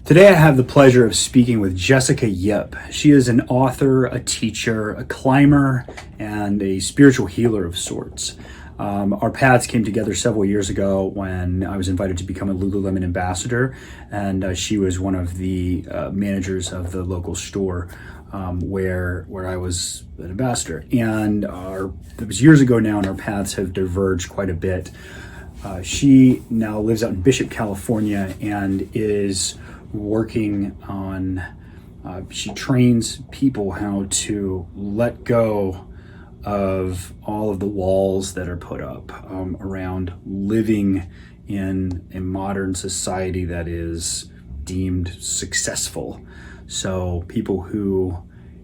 Today, I have the pleasure of speaking with Jessica Yip. She is an author, a teacher, a climber, and a spiritual healer of sorts. Our paths came together several years ago when I was invited to become a Lululemon ambassador, and she was one of the managers of the local store where I was an ambassador. And it was years ago now, and our paths have diverged quite a bit. She now lives out in Bishop, California, and is working on, she trains people how to let go of all of the walls that are put up around living in a modern society that is deemed successful. So people who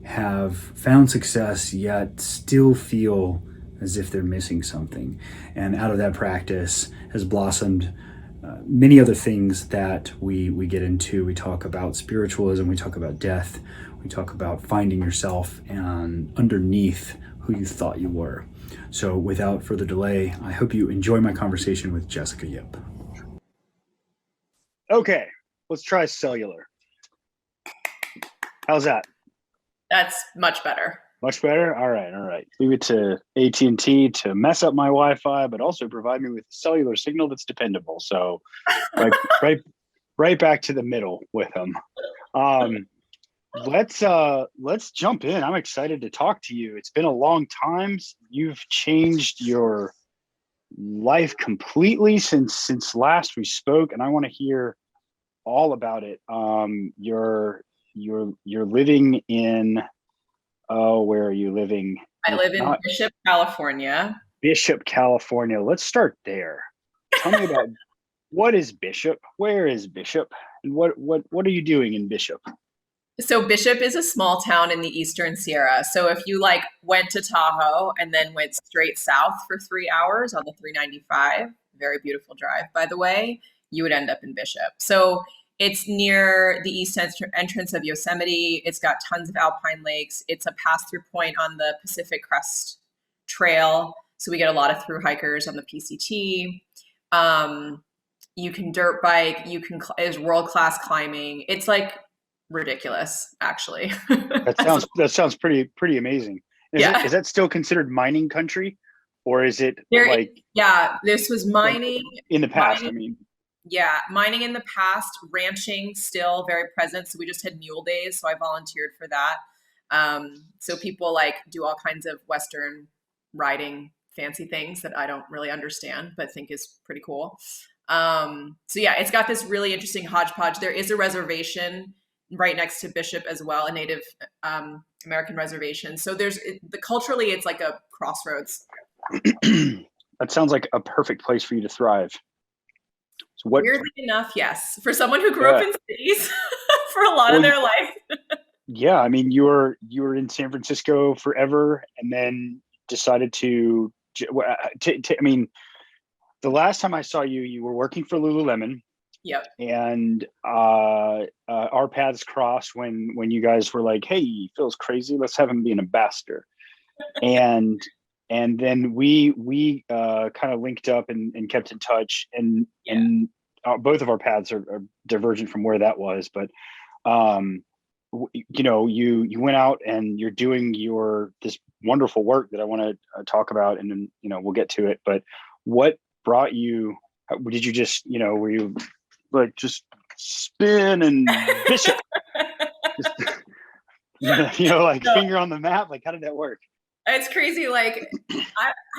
have found success yet still feel as if they're missing something. And out of that practice has blossomed many other things that we get into. We talk about spiritualism, we talk about death, we talk about finding yourself and underneath who you thought you were. So without further delay, I hope you enjoy my conversation with Jessica Yip. Okay, let's try cellular. How's that? That's much better. Much better? All right. Leave it to AT&T to mess up my Wi-Fi, but also provide me with a cellular signal that's dependable. So right back to the middle with them. Let's jump in. I'm excited to talk to you. It's been a long time. You've changed your life completely since last we spoke, and I want to hear all about it. You're living in, where are you living? I live in Bishop, California. Bishop, California. Let's start there. Tell me about what is Bishop? Where is Bishop? And what are you doing in Bishop? So Bishop is a small town in the Eastern Sierra. So if you went to Tahoe and then went straight south for 3 hours on the 395, very beautiful drive, by the way, you would end up in Bishop. So it's near the east entrance of Yosemite. It's got tons of alpine lakes. It's a pass-through point on the Pacific Crest Trail. So we get a lot of through hikers on the PCT. You can dirt bike. There's world-class climbing. It's ridiculous, actually. That sounds pretty amazing. Is that still considered mining country, or is it this was mining in the past? Mining, mining in the past, ranching still very present. So we just had mule days, so I volunteered for that. So people do all kinds of Western riding fancy things that I don't really understand, but think is pretty cool. It's got this really interesting hodgepodge. There is a reservation right next to Bishop as well, a Native American reservation. So culturally, it's like a crossroads. That sounds like a perfect place for you to thrive. So weirdly enough, yes. For someone who grew up in cities for a lot of their life. Yeah, I mean, you were in San Francisco forever, and then decided to I mean, the last time I saw you, you were working for Lululemon. Yep. And our paths crossed when you guys were like, "Hey, Phil's crazy. Let's have him be an ambassador." and then we kind of linked up and kept in touch. And both of our paths are divergent from where that was. But you went out and you're doing this wonderful work that I want to talk about, and then we'll get to it. But what brought you? Did you just were you just spin and Bishop, finger on the map? How did that work? It's crazy. I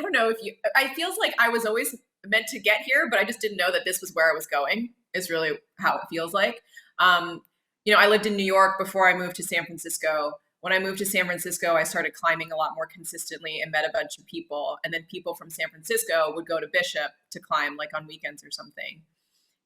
don't know I feels like I was always meant to get here, but I just didn't know that this was where I was going, is really how it feels like. I lived in New York before I moved to San Francisco. When I moved to San Francisco, I started climbing a lot more consistently and met a bunch of people. And then people from San Francisco would go to Bishop to climb on weekends or something.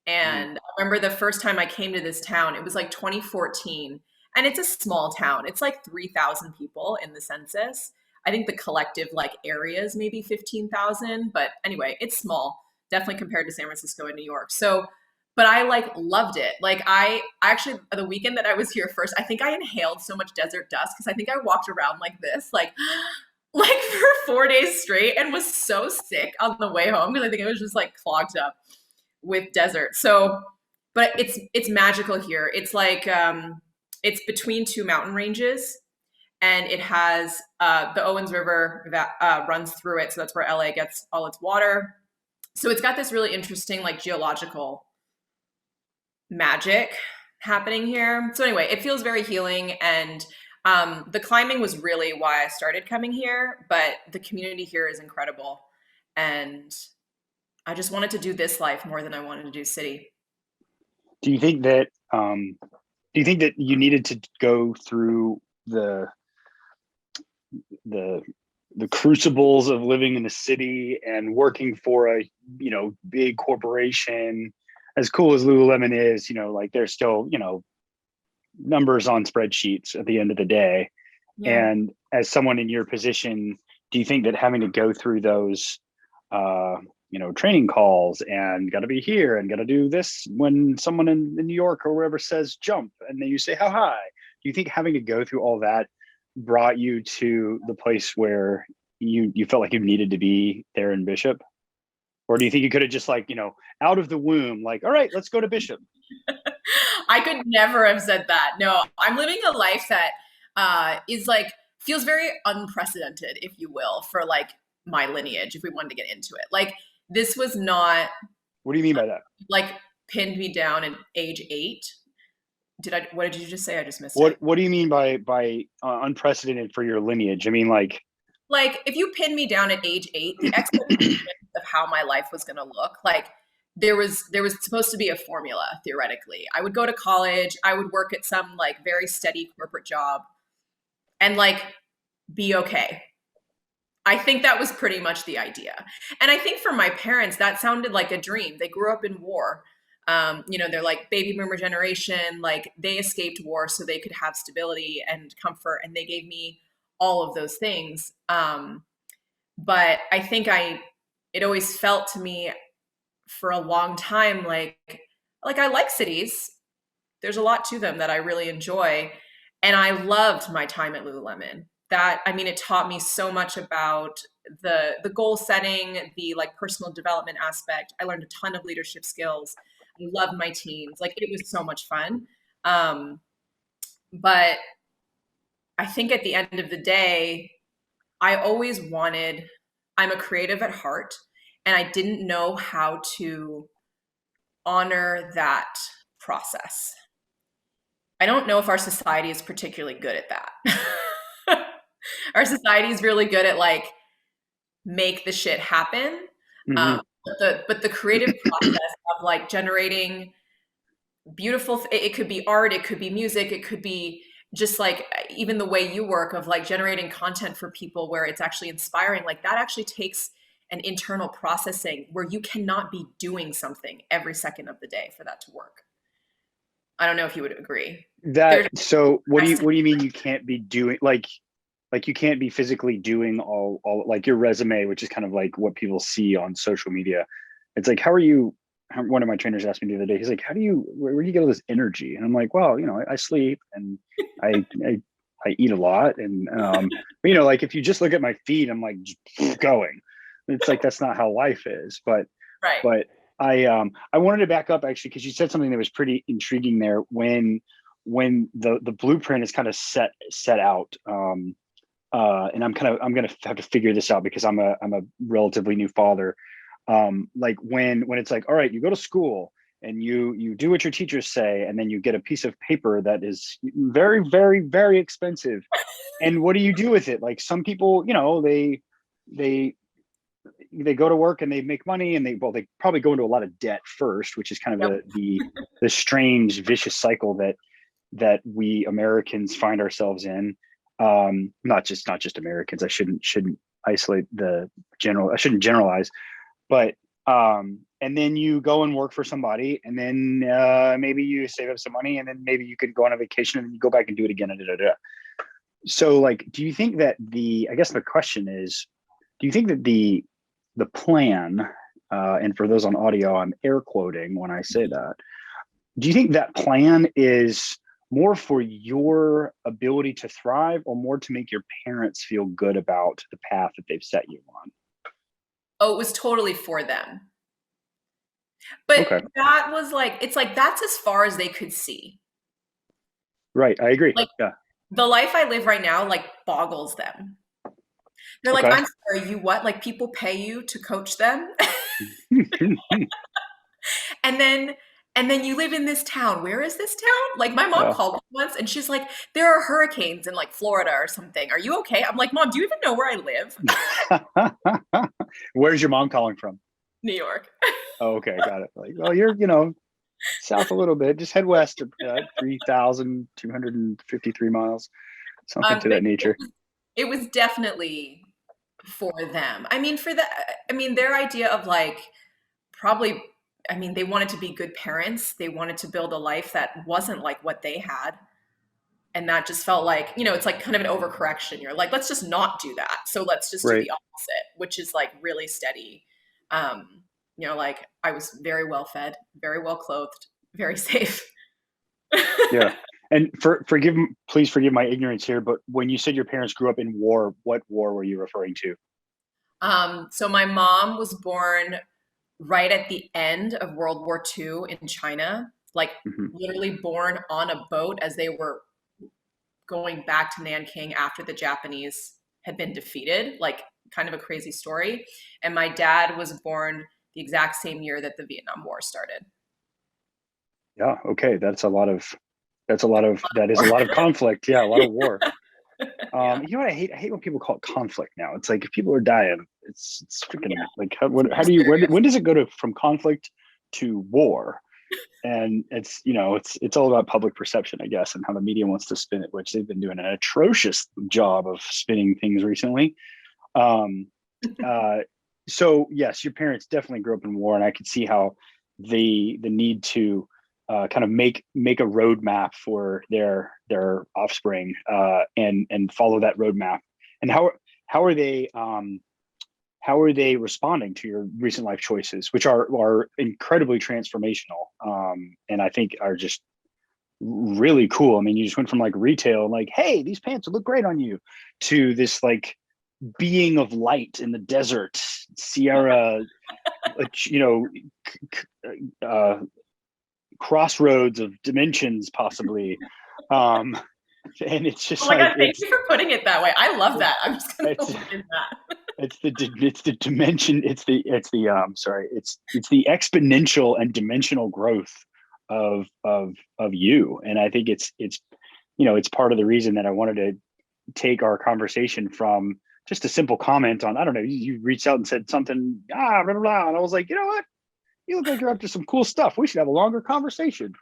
And I remember the first time I came to this town, it was 2014, and it's a small town. It's 3,000 people in the census. I think the collective area is maybe 15,000, but anyway, it's small, definitely compared to San Francisco and New York. So, but I loved it. I actually, the weekend that I was here first, I think I inhaled so much desert dust because I think I walked around like this, for 4 days straight, and was so sick on the way home because I think it was just clogged up with desert. So but it's magical here. It's like it's between two mountain ranges, and it has the Owens River that runs through it, so that's where LA gets all its water. So it's got this really interesting like geological magic happening here. So anyway, it feels very healing, and the climbing was really why I started coming here, but the community here is incredible, and I just wanted to do this life more than I wanted to do city. Do you think that you needed to go through the the crucibles of living in the city and working for a big corporation? As cool as Lululemon is, like they're still numbers on spreadsheets at the end of the day. Yeah. And as someone in your position, do you think that having to go through those training calls and got to be here and got to do this when someone in New York or wherever says jump and then you say how high, do you think having to go through all that brought you to the place where you felt like you needed to be there in Bishop? Or do you think you could have just out of the womb, like, all right, let's go to Bishop? I could never have said that. No, I'm living a life that is like feels very unprecedented, if you will, for like my lineage, if we wanted to get into it. Like this was not What do you mean by that? like pinned me down at age 8. What did you just say? I just missed it. What do you mean by unprecedented for your lineage? I mean, like if you pinned me down at age 8, the expectation of how my life was going to look, like there was supposed to be a formula theoretically. I would go to college, I would work at some like very steady corporate job and like be okay. I think that was pretty much the idea. And I think for my parents, that sounded like a dream. They grew up in war. They're like baby boomer generation, like they escaped war so they could have stability and comfort. And they gave me all of those things. But I think it always felt to me for a long time, like I like cities. There's a lot to them that I really enjoy. And I loved my time at Lululemon. It taught me so much about the goal setting, the like personal development aspect. I learned a ton of leadership skills. I loved my teams. Like it was so much fun. But I think at the end of the day, I'm a creative at heart, and I didn't know how to honor that process. I don't know if our society is particularly good at that. Our society is really good at like make the shit happen. mm-hmm. But the creative process of like generating beautiful, it could be art, it could be music, it could be just like even the way you work of like generating content for people where it's actually inspiring, like that actually takes an internal processing where you cannot be doing something every second of the day for that to work. I don't know if you would agree. So what do you mean you can't be doing like you can't be physically doing all like your resume, which is kind of like what people see on social media. It's like, one of my trainers asked me the other day, he's like, where do you get all this energy? And I'm like, well, I sleep and I eat a lot. And, like if you just look at my feed, I'm like going, it's like, that's not how life is. But I wanted to back up actually, because you said something that was pretty intriguing there when the blueprint is kind of set out. And I'm going to have to figure this out because I'm a relatively new father. Like when it's like, all right, you go to school and you do what your teachers say, and then you get a piece of paper that is very, very, very expensive. And what do you do with it? Like some people, they go to work and they make money and they probably go into a lot of debt first, which is kind of the strange vicious cycle that we Americans find ourselves in. Not just Americans. I shouldn't isolate I shouldn't generalize, but and then you go and work for somebody, and then maybe you save up some money, and then maybe you could go on a vacation and then you go back and do it again. So like, do you think that I guess the question is, do you think that the plan, and for those on audio, I'm air quoting when I say that, do you think that plan is more for your ability to thrive or more to make your parents feel good about the path that they've set you on? Oh, it was totally for them. But Okay. that was like, it's like that's as far as they could see. Right. I agree. Like Yeah. the life I live right now, like boggles them. They're like, Okay. I'm sorry, you what? Like people pay you to coach them? And then you live in this town. Where is this town? Like my mom Yeah. called me once and she's like, there are hurricanes in like Florida or something. Are you okay? I'm like, Mom, do you even know where I live? Where's your mom calling from? New York. Oh, okay, got it. Like, well, you're, south a little bit. Just head west 3,253 miles, something to But that nature. it was definitely for them. I mean, their idea of like probably, I mean, they wanted to be good parents. They wanted to build a life that wasn't like what they had. And that just felt like, it's like kind of an overcorrection. You're like, let's just not do that. So let's just do Right. the opposite, which is like really steady. Like I was very well fed, very well clothed, very safe. Yeah. And please forgive my ignorance here, but when you said your parents grew up in war, what war were you referring to? So my mom was born right at the end of World War II in China, like Hmm. literally born on a boat as they were going back to Nanking after the Japanese had been defeated, like kind of a crazy story. And my dad was born the exact same year that the Vietnam War started. Yeah. Okay. That is a lot of conflict. Yeah. A lot of war. Yeah. You know what I hate? I hate when people call it conflict now. It's like if people are dying, it's Yeah. freaking like More how do you serious. when does it go from conflict to war? And it's all about public perception, I guess, and how the media wants to spin it, which they've been doing an atrocious job of spinning things recently. Um, uh, so yes, your parents definitely grew up in war, and I could see how the need to kind of make a roadmap for their offspring and follow that roadmap. And how are they how are they responding to your recent life choices, which are incredibly transformational, and I think are just really cool. I mean, you just went from like retail, like, hey, these pants would look great on you, to this like being of light in the desert, Sierra, you know, uh, crossroads of dimensions, possibly. Um, and it's Oh just my like God, thank you for putting it that way. I love that. I'm just gonna it's live in that. it's the dimension. It's the exponential and dimensional growth of you. And I think it's part of the reason that I wanted to take our conversation from just a simple comment on, I don't know, you reached out and said something, blah, blah, blah. And I was like, you know what? You look like you're up to some cool stuff. We should have a longer conversation.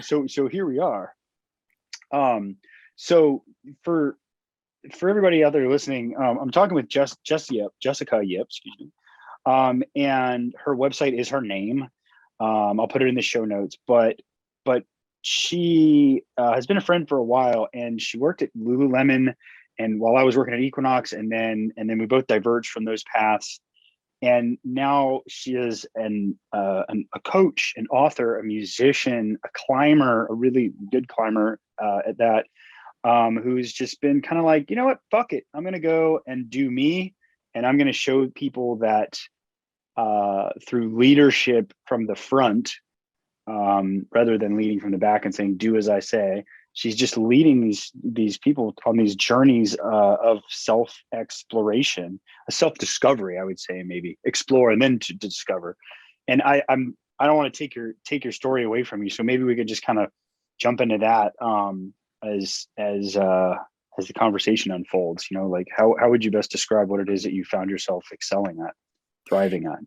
So here we are. So for everybody out there listening, I'm talking with Jessica Yip, excuse me. And her website is her name. I'll put it in the show notes, but she has been a friend for a while, and she worked at Lululemon, and while I was working at Equinox, and then we both diverged from those paths. And now she is a coach, an author, a musician, a climber, a really good climber at that, who's just been kind of like, you know what, fuck it, I'm gonna go and do me, and I'm gonna show people that through leadership from the front, rather than leading from the back and saying do as I say. She's just leading these people on these journeys of self exploration, a self discovery, I would say, maybe explore and then to discover. And I don't want to take your story away from you, so maybe we could just kind of jump into that as the conversation unfolds. Like how would you best describe what it is that you found yourself excelling at, thriving at?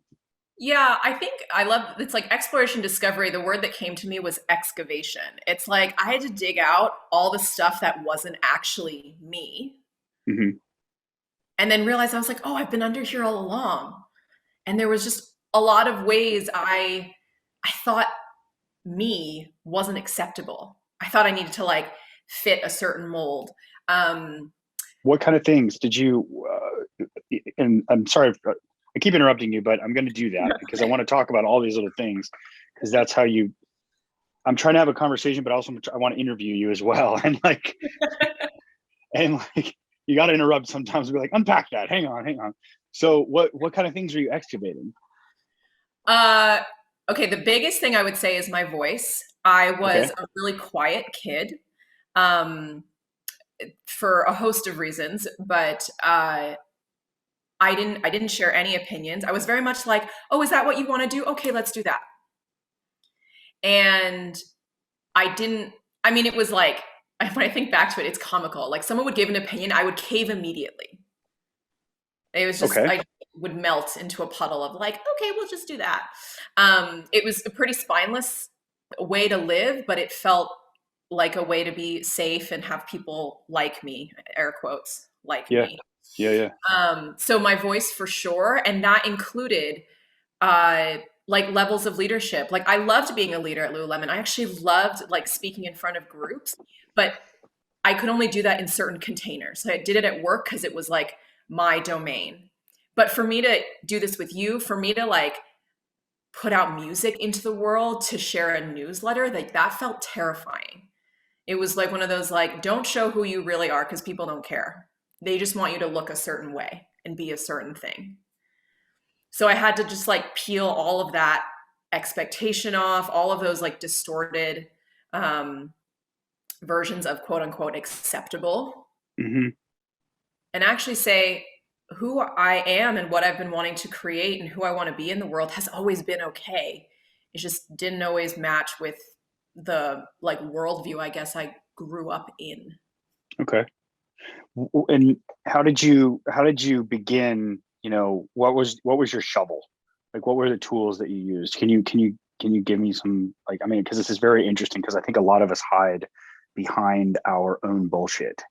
Yeah, I think I love it's like exploration discovery. The word that came to me was excavation. It's like I had to dig out all the stuff that wasn't actually me Mm-hmm. and then realize I was like, oh, I've been under here all along. And there was just a lot of ways I thought me wasn't acceptable. I thought I needed to like fit a certain mold. Um, What kind of things did you? And I'm sorry, I keep interrupting you, but I'm going to do that because I want to talk about all these little things, because that's how you. I'm trying to have a conversation, but also I want to interview you as well, and you got to interrupt sometimes and be like, unpack that. Hang on. So what kind of things are you excavating? uh, Okay, the biggest thing I would say is my voice. I was Okay. a really quiet kid, um, for a host of reasons, but I didn't share any opinions. I was very much like, "Oh, is that what you want to do? Okay, let's do that." And I didn't. I mean, it was like when I think back to it, it's comical. Like someone would give an opinion, I would cave immediately. It was just Okay. I would melt into a puddle of like, okay, we'll just do that. It was a pretty spineless way to live, but it felt like a way to be safe and have people like me, air quotes, like Yeah. me. Yeah. Yeah. So my voice for sure, and that included uh, like levels of leadership. Like I loved being a leader at Lululemon. I actually loved like speaking in front of groups, but I could only do that in certain containers. So I did it at work because it was like my domain. But for me to do this with you, for me to like put out music into the world, to share a newsletter, like that felt terrifying. It was like one of those like, don't show who you really are because people don't care. They just want you to look a certain way and be a certain thing. So I had to just like peel all of that expectation off, all of those like distorted um, versions of quote unquote acceptable, Hmm. and actually say who I am and what I've been wanting to create and who I want to be in the world has always been okay. It just didn't always match with the like worldview I guess I grew up in. Okay. And how did you begin? What was your shovel? Like, what were the tools that you used? Can you give me some, like, I mean, because this is very interesting, because I think a lot of us hide behind our own bullshit,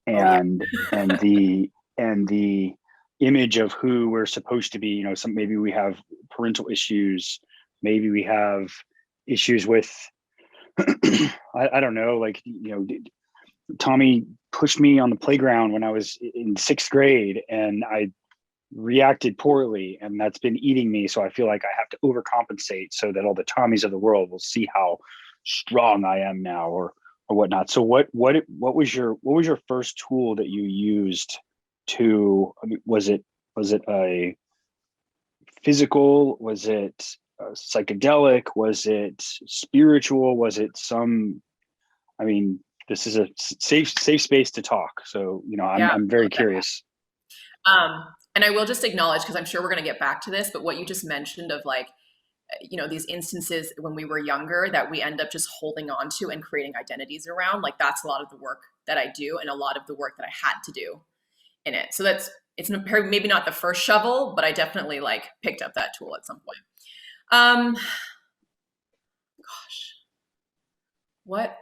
Oh yeah. and the image of who we're supposed to be. Some, maybe we have parental issues, maybe we have issues with I don't know, like, Tommy pushed me on the playground when I was in sixth grade, and I reacted poorly, and that's been eating me. So I feel like I have to overcompensate so that all the Tommies of the world will see how strong I am now, or whatnot. So what was your first tool that you used to? I mean, was it a physical? Was it psychedelic? Was it spiritual? Was it some? I mean, this is a safe space to talk. So, I'm Yeah. I'm very curious. And I will just acknowledge, because I'm sure we're going to get back to this, but what you just mentioned of like, these instances when we were younger that we end up just holding on to and creating identities around, like that's a lot of the work that I do and a lot of the work that I had to do in it. So it's maybe not the first shovel, but I definitely like picked up that tool at some point. Um, gosh, what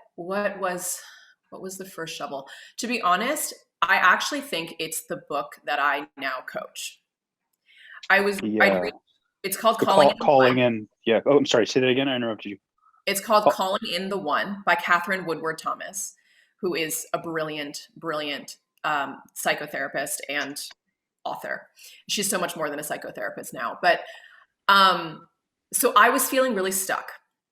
was the first shovel? To be honest, I actually think it's the book that I now coach. The I'd read, it's called the Calling call in the calling One. in. Yeah. Oh, I'm sorry. Say that again. I interrupted you. It's called Call, Calling in the One by Catherine Woodward Thomas, who is a brilliant, brilliant psychotherapist and author. She's so much more than a psychotherapist now. But um, so I was feeling really stuck.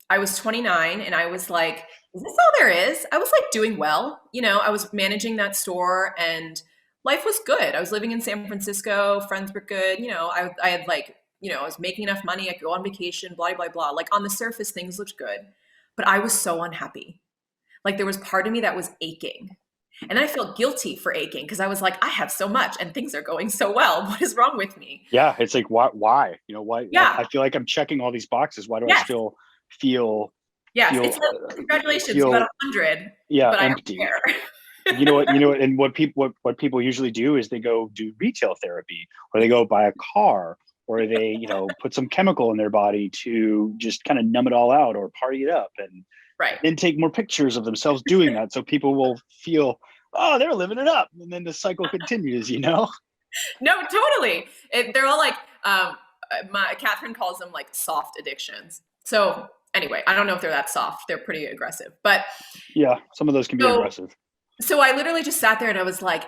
I was 29 and I was like, is this all there is? I was like doing well. I was managing that store and life was good. I was living in San Francisco. Friends were good. I had like, I was making enough money. I could go on vacation, blah, blah, blah. Like on the surface, things looked good. But I was so unhappy. Like there was part of me that was aching. And I felt guilty for aching because I was like, I have so much and things are going so well. What is wrong with me? yeah. It's like, why? Why? Yeah. I feel like I'm checking all these boxes. Why do I Yes. still feel Yes. It's feel like, congratulations, you got feel 100, yeah, but I don't empty? care. You know what, and what people usually do is they go do retail therapy, or they go buy a car, or they put some chemical in their body to just kind of numb it all out, or party it up, and Right. then take more pictures of themselves doing that, so people will feel, oh, they're living it up, and then the cycle continues. No, totally. They're all like, my Catherine calls them like soft addictions. So anyway, I don't know if they're that soft. They're pretty aggressive. But Yeah, some of those can be so, aggressive. so I literally just sat there and I was like,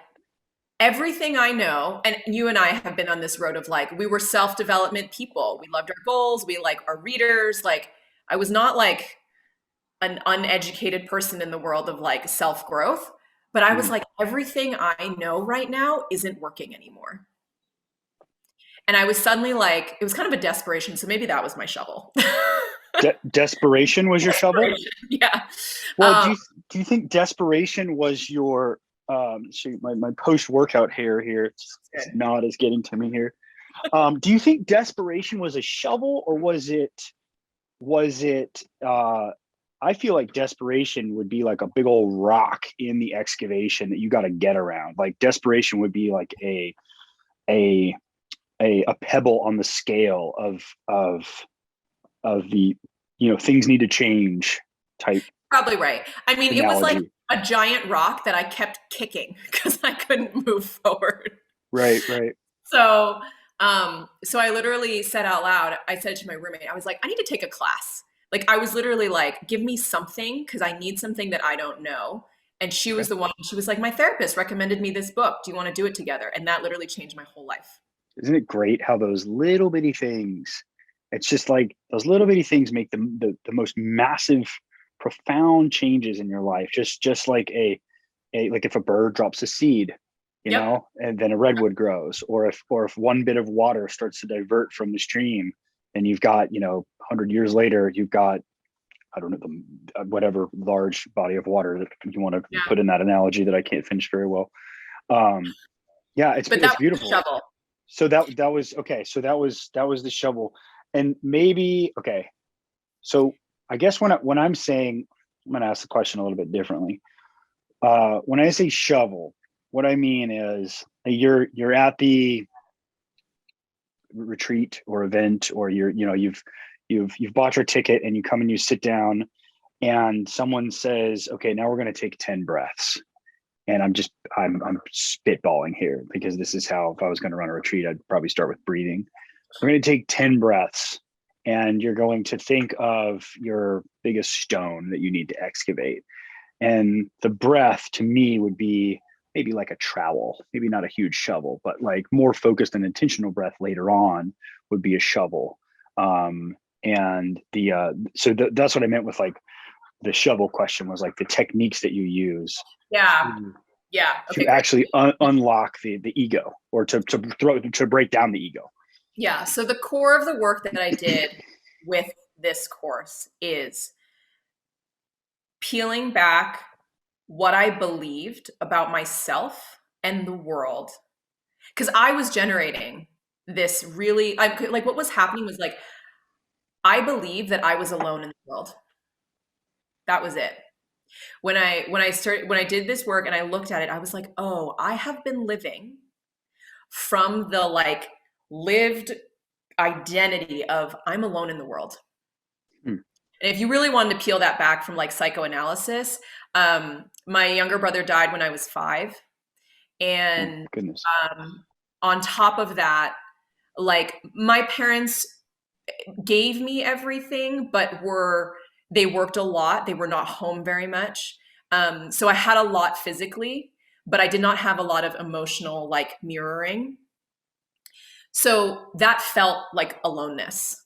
everything I know, and you and I have been on this road of like, we were self-development people. We loved our goals. We like our readers. Like I was not like an uneducated person in the world of like self-growth, but I was Mhm. like, everything I know right now isn't working anymore. And I was suddenly like, it was kind of a desperation. So maybe that was my shovel. Desperation was your shovel? Yeah. Well, do you think desperation was your see my post workout hair here? It's nod is getting to me here. Do you think desperation was a shovel, or was it I feel like desperation would be like a big old rock in the excavation that you got to get around. Like desperation would be like a a pebble on the scale of the, things need to change type Probably right. I mean, it was like analogy. a giant rock that I kept kicking because I couldn't move forward. Right, right. So, so I literally said out loud, I said to my roommate, I was like, I need to take a class. Like, I was literally like, give me something because I need something that I don't know. And she was Okay. the one, she was like, my therapist recommended me this book. Do you want to do it together? And that literally changed my whole life. Isn't it great how those little bitty things, it's just like those little bitty things make the most massive, profound changes in your life. Just like like if a bird drops a seed, Yep. and then a redwood grows, or if one bit of water starts to divert from the stream, and you've got, 100 years later, you've got, I don't know, whatever large body of water that you want to Yeah. put in that analogy that I can't finish very well. Yeah, it's But that was the beautiful. shovel. So that was okay. So that was the shovel, and maybe okay. So I guess when I'm saying, I'm going to ask the question a little bit differently. When I say shovel, what I mean is you're at the retreat or event, or you've bought your ticket and you come and you sit down, and someone says, okay, now we're going to take 10 breaths. And I'm spitballing here because this is how, if I was going to run a retreat, I'd probably start with breathing. We're going to take 10 breaths, and you're going to think of your biggest stone that you need to excavate. And the breath to me would be maybe like a trowel, maybe not a huge shovel, but like more focused and intentional breath later on would be a shovel. And that's what I meant with like the shovel question, was like the techniques that you use Yeah. Yeah. to Okay, great. actually unlock the ego, or to break down the ego. Yeah. So the core of the work that I did with this course is peeling back what I believed about myself and the world. Because I was generating this really, like what was happening was like, I believed that I was alone in the world. That was it. When I did this work and I looked at it, I was like, oh, I have been living from the like lived identity of I'm alone in the world. Hmm. And if you really wanted to peel that back from like psychoanalysis, my younger brother died when I was 5. And Oh, goodness. on top of that, like my parents gave me everything, but they worked a lot. They were not home very much. So I had a lot physically, but I did not have a lot of emotional like mirroring. So that felt like aloneness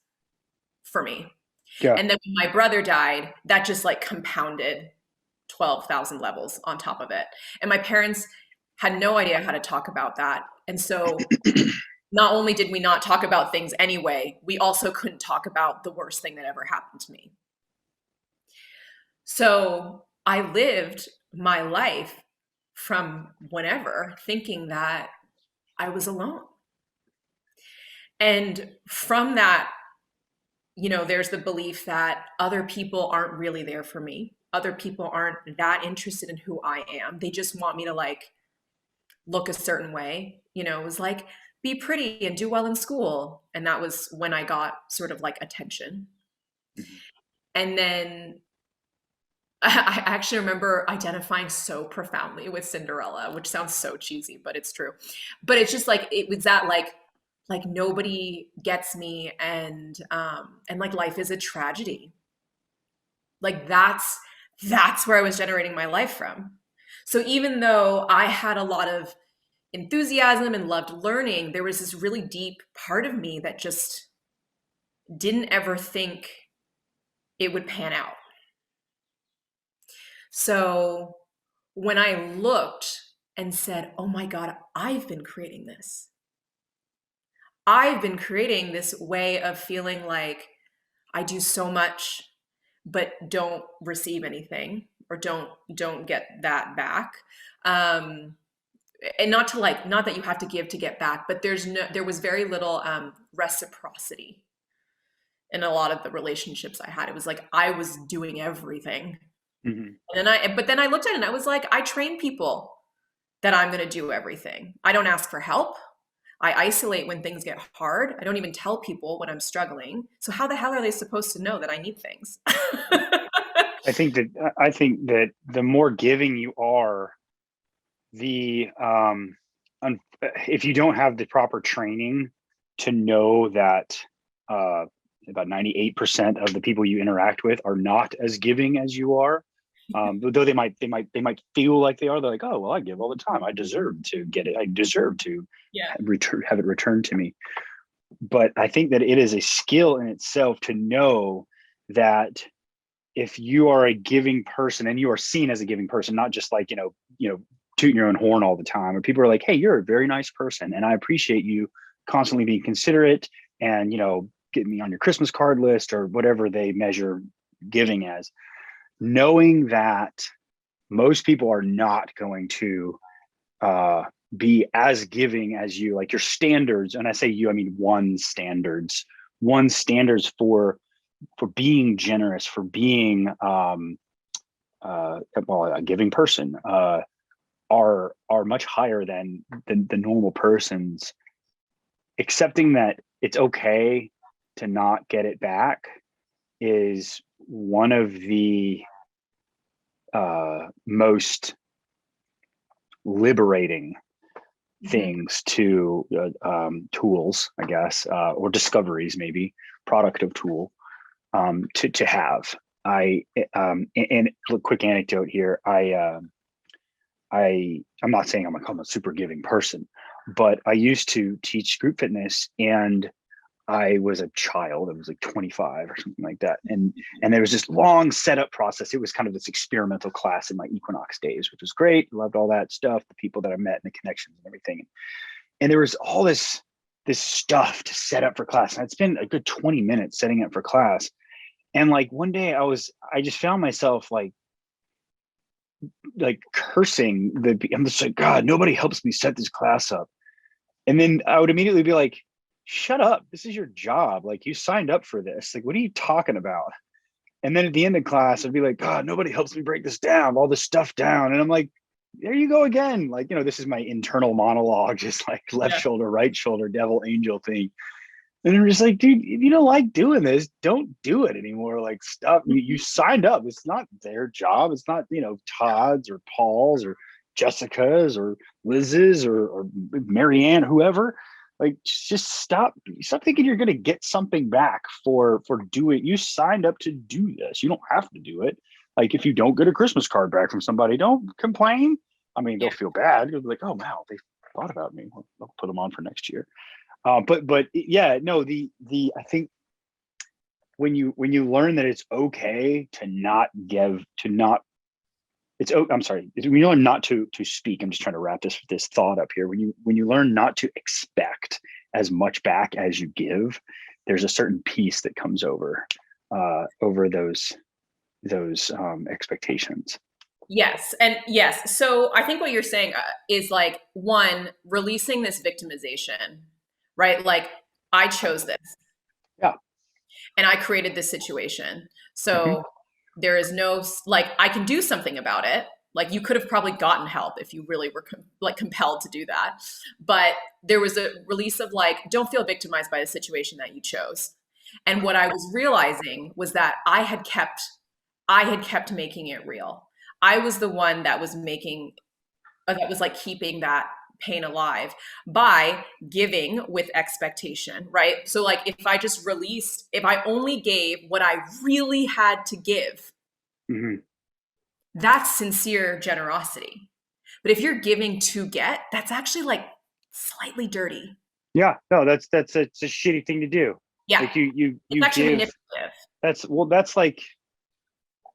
for me. Yeah. And then when my brother died, that just like compounded 12,000 levels on top of it. And my parents had no idea how to talk about that. And so not only did we not talk about things anyway, we also couldn't talk about the worst thing that ever happened to me. So I lived my life from whenever thinking that I was alone. And from that, there's the belief that other people aren't really there for me. Other people aren't that interested in who I am. They just want me to like look a certain way. It was like, be pretty and do well in school. And that was when I got sort of like attention. Mm-hmm. And then I actually remember identifying so profoundly with Cinderella, which sounds so cheesy, but it's true. But it's just like, it was that like nobody gets me, and like life is a tragedy. Like that's where I was generating my life from. So even though I had a lot of enthusiasm and loved learning, there was this really deep part of me that just didn't ever think it would pan out. So when I looked and said, oh my God, I've been creating this. I've been creating this way of feeling like I do so much, but don't receive anything, or don't get that back. Um, and not to like, not that you have to give to get back, but there was very little reciprocity in a lot of the relationships I had. It was like I was doing everything. Hmm. But then I looked at it and I was like, I train people that I'm going to do everything. I don't ask for help. I isolate when things get hard. I don't even tell people when I'm struggling. So how the hell are they supposed to know that I need things? I think that the more giving you are, the if you don't have the proper training to know that about 98% of the people you interact with are not as giving as you are, though they might feel like they are. They're like, oh well, I give all the time, I deserve to get it, I deserve to Yeah. have it returned to me. But I think that it is a skill in itself to know that if you are a giving person and you are seen as a giving person, not just like, tooting your own horn all the time, or people are like, hey, you're a very nice person and I appreciate you constantly being considerate and, get me on your Christmas card list or whatever they measure giving as. Knowing that most people are not going to be as giving as you, like your standards, and I say you, I mean one standards for being generous, for being a giving person, are much higher than the normal person's. Accepting that it's okay to not get it back is one of the most liberating things to tools, I guess, or discoveries, maybe product of tool, to have. And a quick anecdote here. I'm not saying I'm a super giving person, but I used to teach group fitness, and I was a child. I was like 25 or something like that, and there was this long setup process. It was kind of this experimental class in my Equinox days, which was great. Loved all that stuff, the people that I met, and the connections and everything. And there was all this stuff to set up for class, and I'd spend a good 20 minutes setting up for class. And like one day I just found myself like cursing I'm just like, God, nobody helps me set this class up. And then I would immediately be like, shut up, this is your job, like you signed up for this, like what are you talking about? And then at the end of class I'd be like, God, nobody helps me break this down, all this stuff down. And I'm like, there you go again, like, this is my internal monologue, just like left shoulder, right shoulder, devil angel thing. And I'm just like, dude, if you don't like doing this, don't do it anymore. Like, stop. You signed up. It's not their job. It's not, Todd's or Paul's or Jessica's or Liz's or Marianne, whoever. Like, just stop thinking you're going to get something back for doing. You signed up to do this. You don't have to do it. Like, if you don't get a Christmas card back from somebody, don't complain. I mean, they'll feel bad. You'll be like, oh, wow, they thought about me. I'll put them on for next year. But yeah, no, I think when you learn that it's okay to not give, I'm sorry, when you learn not to speak, I'm just trying to wrap this thought up here. When you learn not to expect as much back as you give, there's a certain peace that comes over those expectations. Yes. And yes. So I think what you're saying is like, one, releasing this victimization, right? Like, I chose this. Yeah. And I created this situation. So Mm-hmm. there is no, like, I can do something about it. Like, you could have probably gotten help if you really were compelled to do that. But there was a release of like, don't feel victimized by the situation that you chose. And what I was realizing was that I had kept making it real. I was the one that was keeping that pain alive by giving with expectation, right? So like, if I only gave what I really had to give, Mm-hmm. that's sincere generosity. But if you're giving to get, that's actually like slightly dirty. Yeah, no, that's a shitty thing to do. Yeah. Like you It's actually give. manipulative. That's like,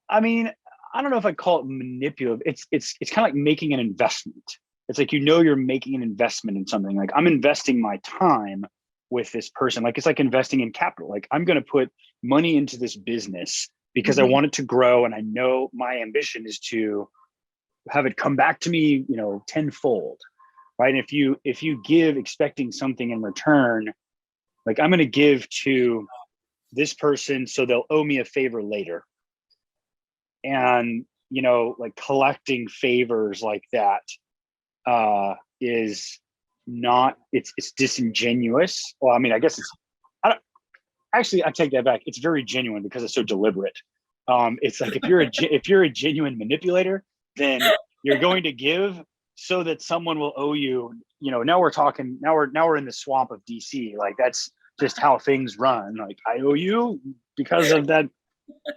I mean, I don't know if I call it manipulative. It's kind of like making an investment. It's like, you're making an investment in something. Like, I'm investing my time with this person. Like, it's like investing in capital. Like, I'm going to put money into this business because I Mhm. want it to grow. And I know my ambition is to have it come back to me, tenfold. Right. And if you give expecting something in return, like, I'm going to give to this person so they'll owe me a favor later. And, like, collecting favors like that is not, it's disingenuous. Well, I mean, I guess I don't, actually, I take that back. It's very genuine because it's so deliberate. It's like, if you're a genuine manipulator, then you're going to give so that someone will owe you. Now we're talking. Now we're in the swamp of DC. Like, that's just how things run. Like, I owe you because of that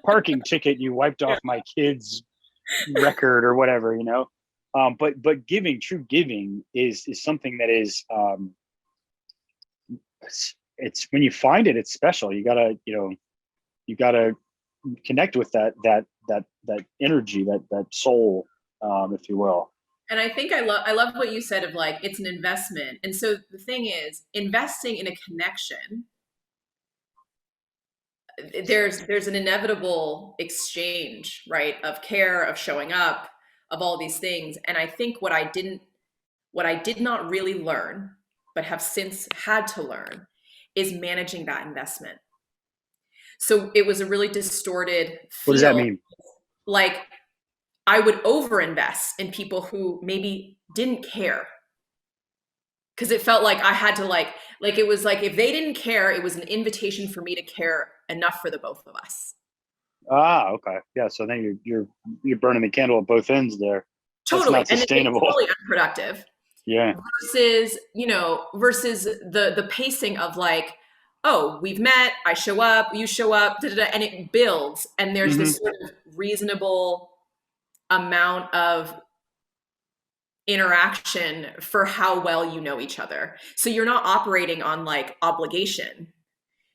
parking ticket you wiped off my kid's record or whatever. But true giving is something that is it's when you find it, it's special. You gotta connect with that energy, that soul, if you will. And I think I love what you said of like, it's an investment. And so the thing is, investing in a connection, there's an inevitable exchange, right? Of care, of showing up, of all these things. And I think what I did not really learn, but have since had to learn, is managing that investment. So it was a really distorted What does that feel. mean? Like, I would overinvest in people who maybe didn't care, because it felt like I had to like it was like, if they didn't care, it was an invitation for me to care enough for the both of us. Okay. Yeah. So then you're burning the candle at both ends there. That's Totally. not And it's sustainable. totally unproductive. Yeah. Versus the pacing of like, oh, we've met, I show up, you show up, da, da, da, and it builds, and there's Mm-hmm. this sort of reasonable amount of interaction for how well you know each other. So you're not operating on like obligation.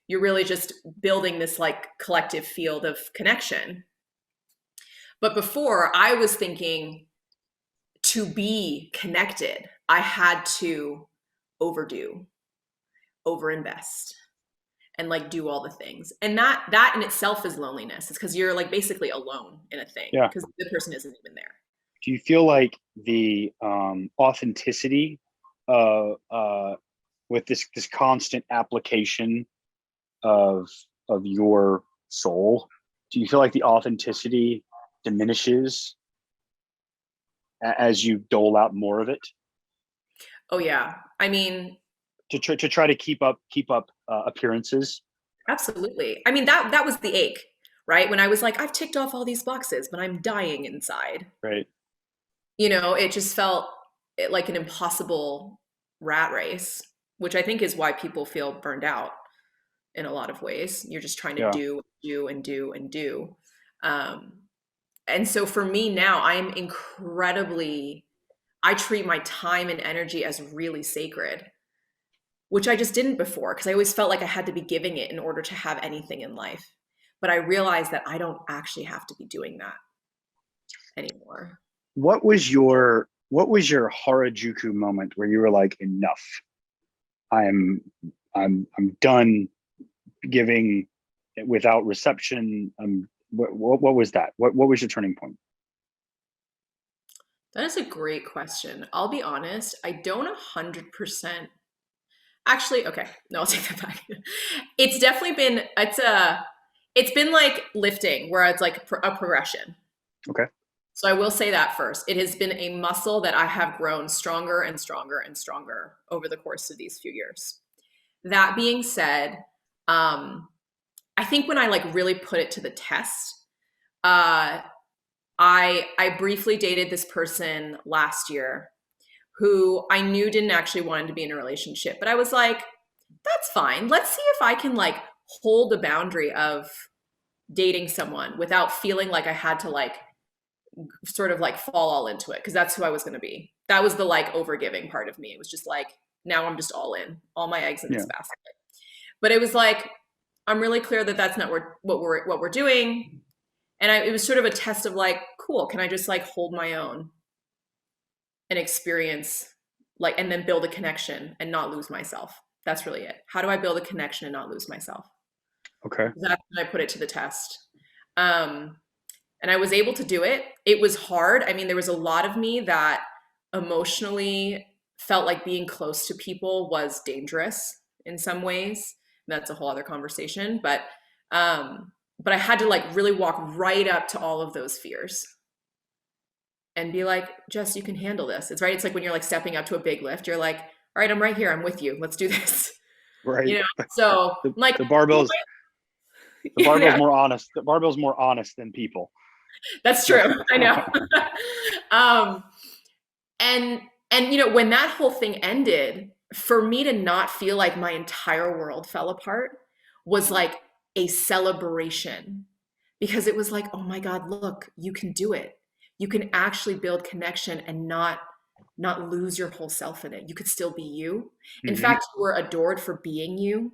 You're really just building this like collective field of connection. But before, I was thinking, to be connected, I had to overdo, overinvest, and like do all the things. And that in itself is loneliness. It's because you're like basically alone in a thing Yeah. because the person isn't even there. Do you feel like the authenticity with this constant application of your soul, do you feel like the authenticity diminishes as you dole out more of it? Oh yeah. I mean, To try to keep up appearances. absolutely. I mean, that was the ache, right? When I was like, I've ticked off all these boxes, but I'm dying inside. Right. It just felt like an impossible rat race, which I think is why people feel burned out in a lot of ways. You're just trying to Yeah. do and do and do. And so for me now, I treat my time and energy as really sacred, which I just didn't before, because I always felt like I had to be giving it in order to have anything in life. But I realized that I don't actually have to be doing that anymore. What was your Harajuku moment where you were like, enough? I'm done giving without reception. What was that? What was your turning point? That is a great question. I'll be honest, I don't 100%. Actually, okay, no, I'll take that back. It's definitely been it's been like lifting, where it's like a progression. Okay. So I will say that first. It has been a muscle that I have grown stronger and stronger and stronger over the course of these few years. That being said, I think when I like really put it to the test, I briefly dated this person last year who I knew didn't actually want to be in a relationship, but I was like, that's fine. Let's see if I can like hold a boundary of dating someone without feeling like I had to like sort of like fall all into it, because that's who I was going to be. That was the like overgiving part of me. It was just like, now I'm just all in, all my eggs in this basket. But it was like, I'm really clear that that's not what we're doing. And it was sort of a test of like, cool, can I just like hold my own and experience, like, and then build a connection and not lose myself? That's really it. How do I build a connection and not lose myself? Okay. That's when I put it to the test. And I was able to do it. It was hard. I mean, there was a lot of me that emotionally felt like being close to people was dangerous in some ways. That's a whole other conversation. But I had to like really walk right up to all of those fears and be like, Jess, you can handle this. It's right. It's like when you're like stepping up to a big lift, you're like, all right, I'm right here. I'm with you. Let's do this. Right. So like The barbell's yeah, more honest. The barbell's more honest than people. that's true. I know. um, and when that whole thing ended, for me to not feel like my entire world fell apart was like a celebration, because it was like, oh my God, look, you can do it. You can actually build connection and not lose your whole self in it. You could still be you. In fact, you were adored for being you.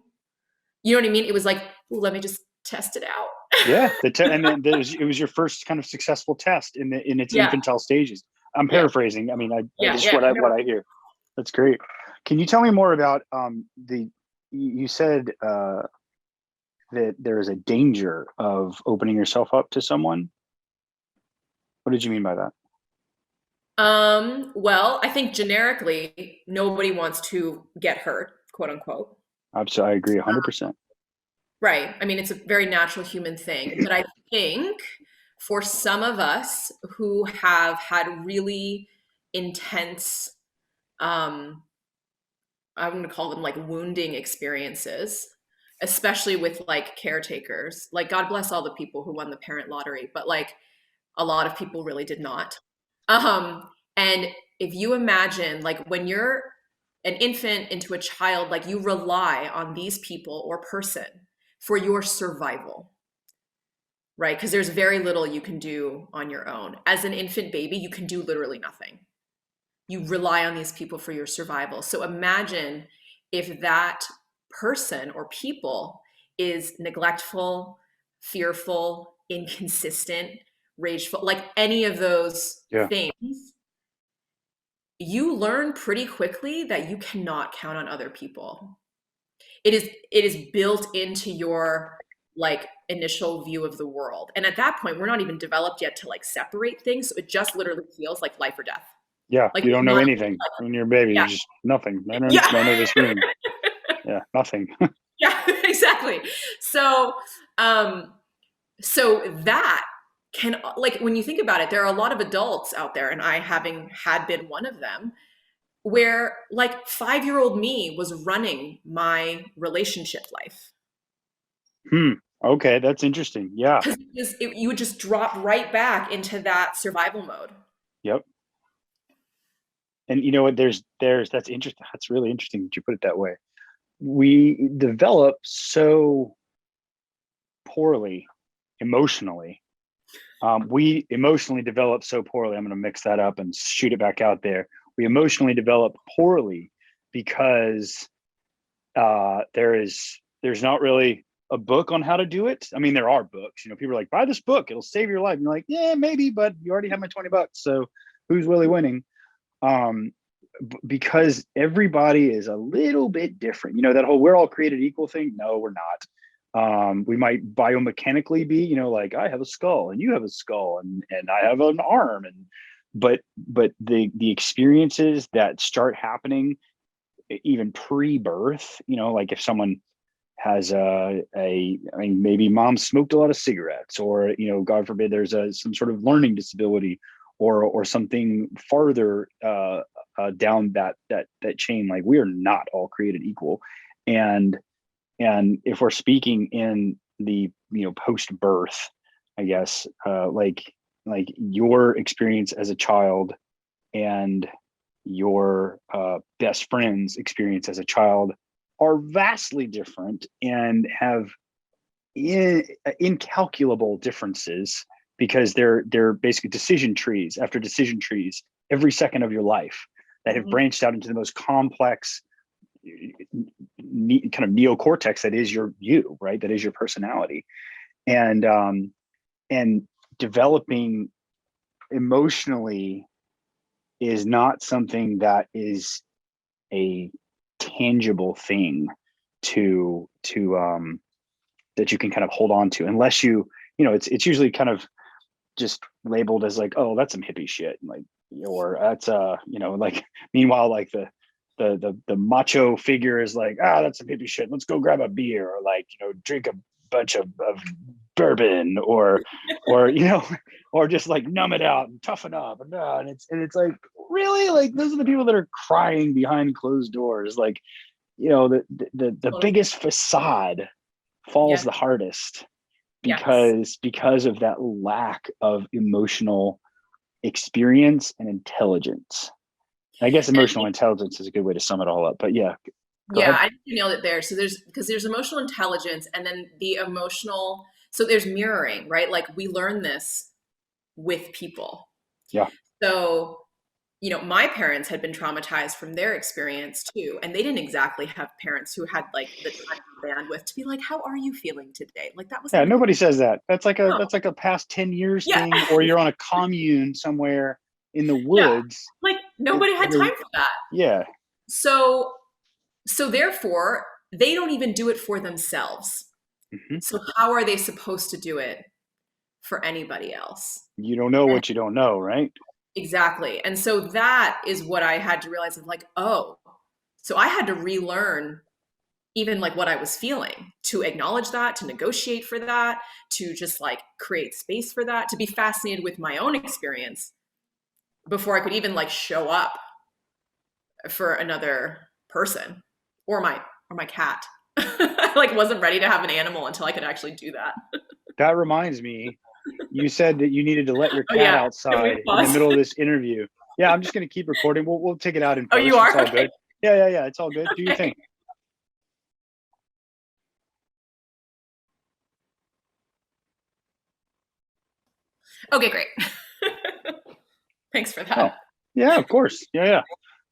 You know what I mean? It was like, ooh, let me just test it out. Yeah, and then it was your first kind of successful test in its Yeah. infantile stages. I'm paraphrasing. I mean, this is what I hear. That's great. Can you tell me more about you said that there is a danger of opening yourself up to someone. What did you mean by that? Well, I think generically, nobody wants to get hurt, quote unquote. Absolutely, I agree 100%. Right. I mean, it's a very natural human thing. But I think for some of us who have had really intense, I'm going to call them like wounding experiences, especially with like caretakers. Like, God bless all the people who won the parent lottery, but like a lot of people really did not. And if you imagine, like, when you're an infant into a child, like, you rely on these people or person for your survival, right? Because there's very little you can do on your own. As an infant baby, you can do literally nothing. You rely on these people for your survival. So imagine if that person or people is neglectful, fearful, inconsistent, rageful, like any of those things. You learn pretty quickly that you cannot count on other people. It is built into your like initial view of the world. And at that point, we're not even developed yet to like separate things. So it just literally feels like life or death. Yeah, Like, you don't know not, anything when you're a baby. yeah. You're just nothing. None of this room. Yeah, nothing. Yeah, exactly. So, so that can, like, when you think about it, there are a lot of adults out there, and I having had been one of them, where like 5-year-old me was running my relationship life. Okay, that's interesting. Yeah. Because you would just drop right back into that survival mode. Yep. And you know what? That's interesting. That's really interesting that you put it that way. We develop so poorly emotionally. We emotionally develop so poorly. I'm going to mix that up and shoot it back out there. We emotionally develop poorly because there's not really a book on how to do it. I mean, there are books. You know, people are like, buy this book, it'll save your life. And you're like, yeah, maybe, but you already have my $20. So who's really winning? Because everybody is a little bit different. You know, that whole we're all created equal thing. No, we're not. We might biomechanically be, you know, like I have a skull and you have a skull and I have an arm, and but the experiences that start happening even pre-birth, you know, like if someone has I mean, maybe mom smoked a lot of cigarettes, or, you know, God forbid there's some sort of learning disability or something farther down that chain. Like, we are not all created equal. And if we're speaking in the, you know, post-birth, I guess, like your experience as a child and your best friend's experience as a child are vastly different and have incalculable differences, because they're basically decision trees after decision trees every second of your life that have branched out into the most complex kind of neocortex that is you, right? That is your personality. And developing emotionally is not something that is a tangible thing to that you can kind of hold on to, unless it's usually kind of just labeled as like, oh, that's some hippie shit, like, or that's like, meanwhile, like the macho figure is like, that's some hippie shit, let's go grab a beer, or like, drink a bunch of bourbon, or or just like numb it out and toughen up, and it's like, really, like, those are the people that are crying behind closed doors, like, the biggest facade falls the hardest, because of that lack of emotional experience and intelligence. I guess emotional intelligence is a good way to sum it all up, but yeah. Go ahead. I think you nailed it there. So there's emotional intelligence, and then so there's mirroring, right? Like, we learn this with people. Yeah. So, my parents had been traumatized from their experience too. And they didn't exactly have parents who had like the time and bandwidth to be like, how are you feeling today? Like, that was nobody says that. That's like a past 10 years thing, or you're on a commune somewhere in the woods. Like, nobody had time for that. Yeah. So therefore, they don't even do it for themselves. Mm-hmm. So how are they supposed to do it for anybody else? You don't know what you don't know, right? Exactly. And so that is what I had to realize, of like, oh, so I had to relearn even like what I was feeling, to acknowledge that, to negotiate for that, to just like create space for that, to be fascinated with my own experience before I could even like show up for another person or my cat. I like wasn't ready to have an animal until I could actually do that. That reminds me, you said that you needed to let your cat outside in the middle of this interview. Yeah, I'm just going to keep recording. We'll take it out in post. Oh, you are? It's all good. Yeah. It's all good. Do your thing. Okay, great. Thanks for that. Oh, yeah, of course. Yeah.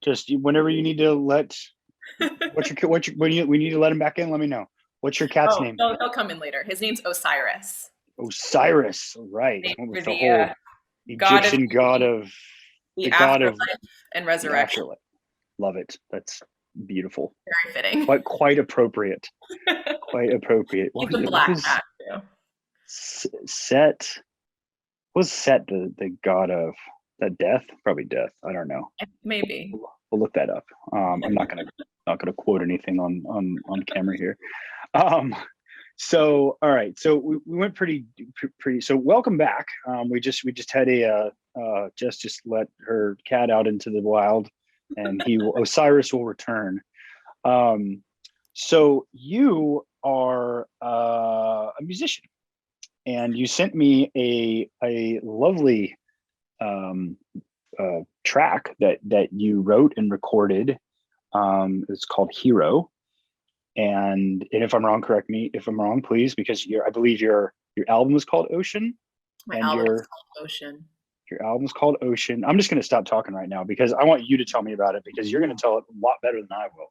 Just whenever you need to let, when we need to let him back in, let me know. What's your cat's name? He'll come in later. His name's Osiris. Osiris, right? For the whole Egyptian god of the afterlife and resurrection. Afterlife. Love it. That's beautiful. Very fitting. Quite appropriate. Quite appropriate. He's a black cat too. Set. Was Set the god of that death? Probably death. I don't know. Maybe. We'll look that up. I'm not gonna quote anything on camera here. So all right. So we went pretty. So welcome back. We just had Jess just let her cat out into the wild, and Osiris will return. So you are a musician, and you sent me a lovely track that you wrote and recorded. It's called Hero. And if I'm wrong, correct me if I'm wrong, please, because I believe your album was called Ocean. My album is called Ocean. Your album's called Ocean. I'm just going to stop talking right now because I want you to tell me about it, because you're going to tell it a lot better than I will.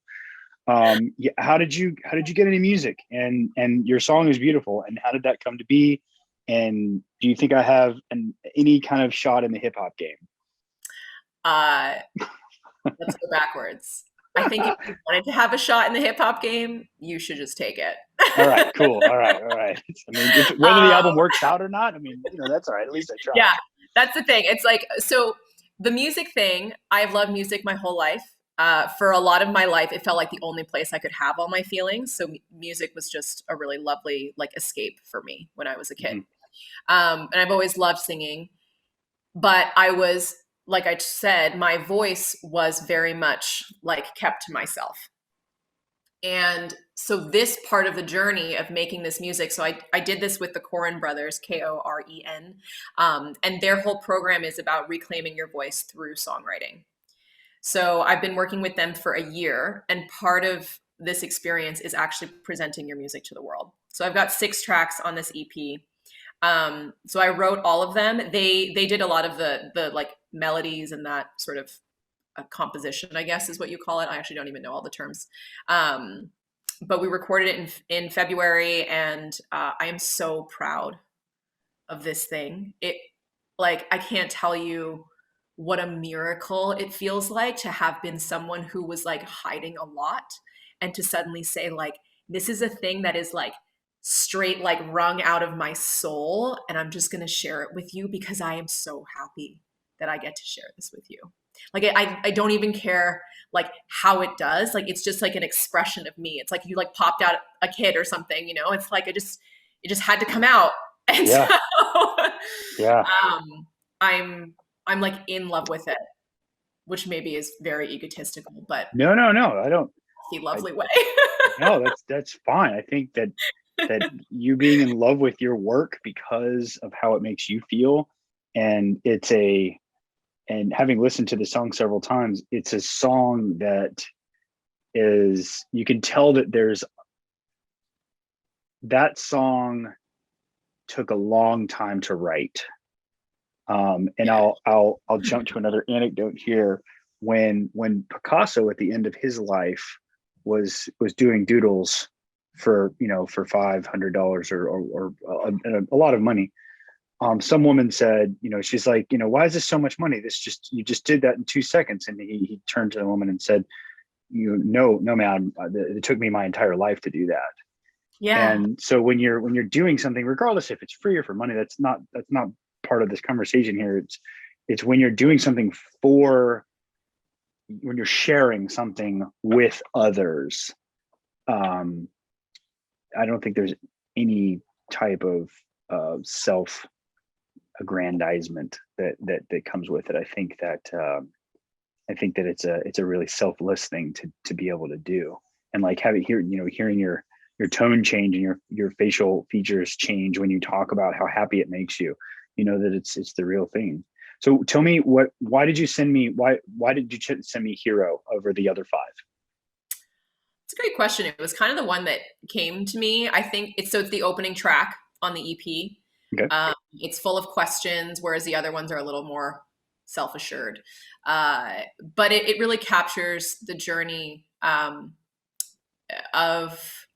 How did you get into music? And your song is beautiful. And how did that come to be? And do you think I have any kind of shot in the hip hop game? Let's go backwards. I think if you wanted to have a shot in the hip hop game, you should just take it. All right, cool. All right. I mean, whether the album works out or not, I mean, that's all right. At least I tried. Yeah, that's the thing. It's like, so the music thing, I've loved music my whole life. For a lot of my life, it felt like the only place I could have all my feelings. So music was just a really lovely like escape for me when I was a kid. And I've always loved singing, but I was, like I said, my voice was very much like kept to myself. And so this part of the journey of making this music, so I did this with the Koren brothers, Koren, and their whole program is about reclaiming your voice through songwriting. So I've been working with them for a year, and part of this experience is actually presenting your music to the world. So I've got 6 tracks on this EP. So I wrote all of them. They did a lot of the like melodies and that sort of composition, I guess is what you call it. I actually don't even know all the terms. But we recorded it in February, and I am so proud of this thing. It, like, I can't tell you what a miracle it feels like to have been someone who was like hiding a lot, and to suddenly say like, this is a thing that is like straight like wrung out of my soul, and I'm just going to share it with you because I am so happy that I get to share this with you. Like I don't even care like how it does. Like it's just like an expression of me. It's like you like popped out a kid or something, you know? It's like it just had to come out. And Yeah. so Yeah. I'm like in love with it, which maybe is very egotistical, but No, I don't. the lovely way. No, that's fine. I think that you being in love with your work because of how it makes you feel, and and having listened to the song several times, it's a song that is, you can tell that that song took a long time to write. And Yeah. I'll jump to another anecdote here. When Picasso at the end of his life was doing doodles for for $500 or a lot of money, some woman said, she's like, why is this so much money? You just did that in 2 seconds. And he turned to the woman and said, no, ma'am, it took me my entire life to do that. Yeah. And so when you're doing something, regardless if it's free or for money, that's not part of this conversation here. It's when you're doing something when you're sharing something with others. I don't think there's any type of self aggrandizement that comes with it. I think that it's a really selfless thing to be able to do. And like hearing your tone change and your facial features change when you talk about how happy it makes you, that it's the real thing. So tell me, why did you send me Hero over the other five? It's a great question. It was kind of the one that came to me. I think it's the opening track on the EP. Okay. It's full of questions, whereas the other ones are a little more self-assured. But it really captures the journey of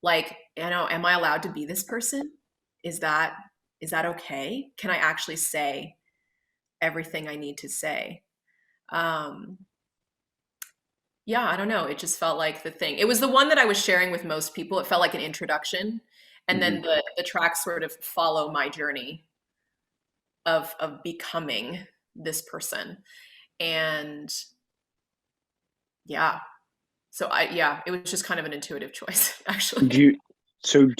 like, am I allowed to be this person? Is that okay? Can I actually say everything I need to say? Yeah, I don't know. It just felt like the thing. It was the one that I was sharing with most people. It felt like an introduction. And Mm-hmm. then the tracks sort of follow my journey of becoming this person. And yeah. So it was just kind of an intuitive choice, actually. Do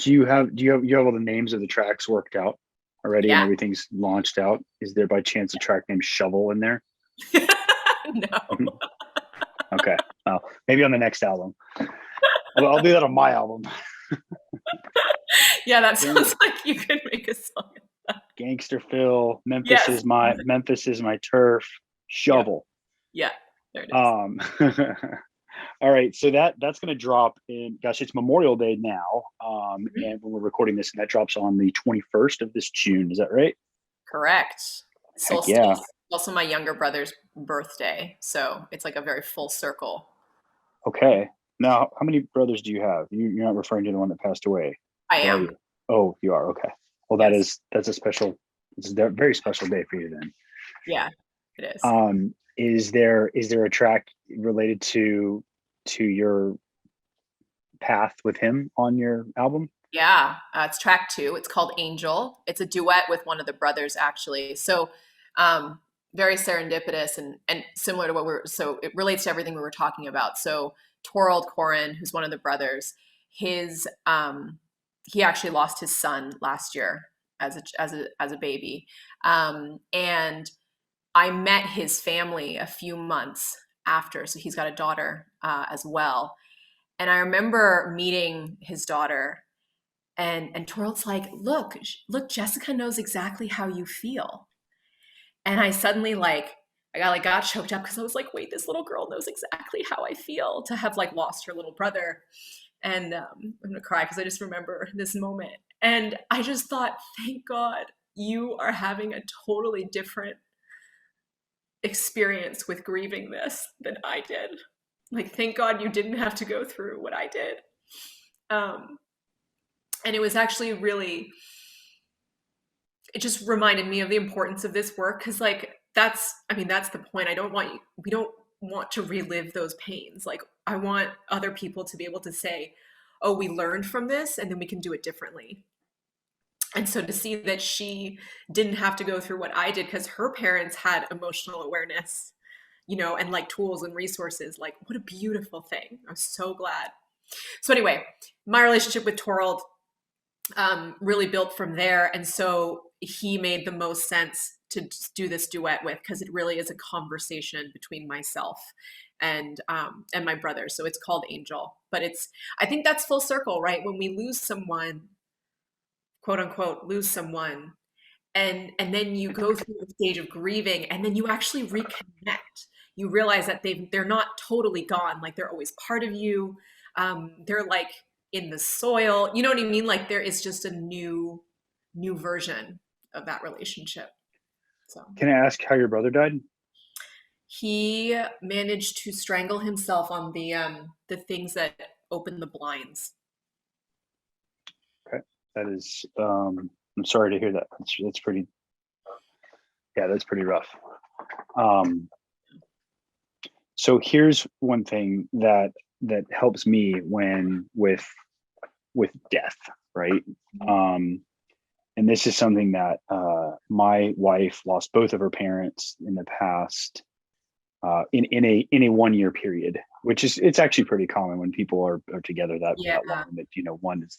you have all the names of the tracks worked out already and Yeah. everything's launched out? Is there by chance a track named Shovel in there? No. Okay. Well, maybe on the next album. I'll do that on my album. Yeah, that sounds like you could make a song. Gangster Phil, Yes. Memphis is my turf, Shovel. Yeah. There it is. All right, so that's going to drop in. Gosh, it's Memorial Day now, and when we're recording this, and that drops on the 21st of this June. Is that right? Correct. Heck Solstice. yeah. Also my younger brother's birthday, so it's like a very full circle. Okay. Now, how many brothers do you have? You're not referring to the one that passed away. I am. You? Oh, you are. Okay. Well, Yes. that's it's a very special day for you then. Yeah, it is. Is there a track related to your path with him on your album? Yeah, it's track 2. It's called Angel. It's a duet with one of the brothers, actually. So, very serendipitous and similar to so it relates to everything we were talking about. So, Torald Corin, who's one of the brothers, he actually lost his son last year as a baby, and I met his family a few months after. So he's got a daughter as well, and I remember meeting his daughter. And Torald's like, look, Jessica knows exactly how you feel. And I suddenly got choked up because I was like, wait, this little girl knows exactly how I feel to have like lost her little brother. And I'm gonna cry because I just remember this moment. And I just thought, thank God you are having a totally different experience with grieving this than I did. Like, thank God you didn't have to go through what I did. And it was actually it just reminded me of the importance of this work, because like that's the point. We don't want to relive those pains. Like, I want other people to be able to say, oh, we learned from this and then we can do it differently. And so to see that she didn't have to go through what I did because her parents had emotional awareness, and like tools and resources, like, what a beautiful thing. I'm so glad. So anyway, my relationship with Torald really built from there. And so he made the most sense to do this duet with, because it really is a conversation between myself and my brother. So it's called Angel. But I think that's full circle, right? When we lose someone, quote unquote, lose someone, and then you go through the stage of grieving, and then you actually reconnect. You realize that they're not totally gone. Like, they're always part of you. They're like in the soil. You know what I mean? Like, there is just a new version of that relationship. So Can I ask how your brother died? he managed to strangle himself on the things that open the blinds. Okay, that is. I'm sorry to hear that. That's pretty. Yeah, that's pretty rough. So here's one thing that helps me when with death, right? And this is something that my wife lost both of her parents in the past in a 1 year period, which is, it's actually pretty common when people are together that long, that one is.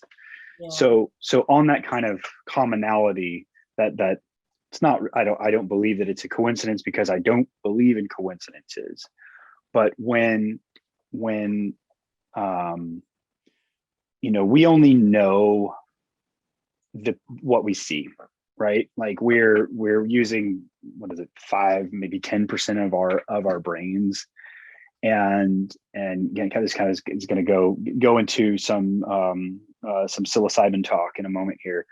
Yeah. So on that kind of commonality, that it's not, I don't believe that it's a coincidence, because I don't believe in coincidences. But when we only know what we see, right? Like, we're using, what is it, 5, maybe 10% of our brains, and again, kind of is going to go into some psilocybin talk in a moment here.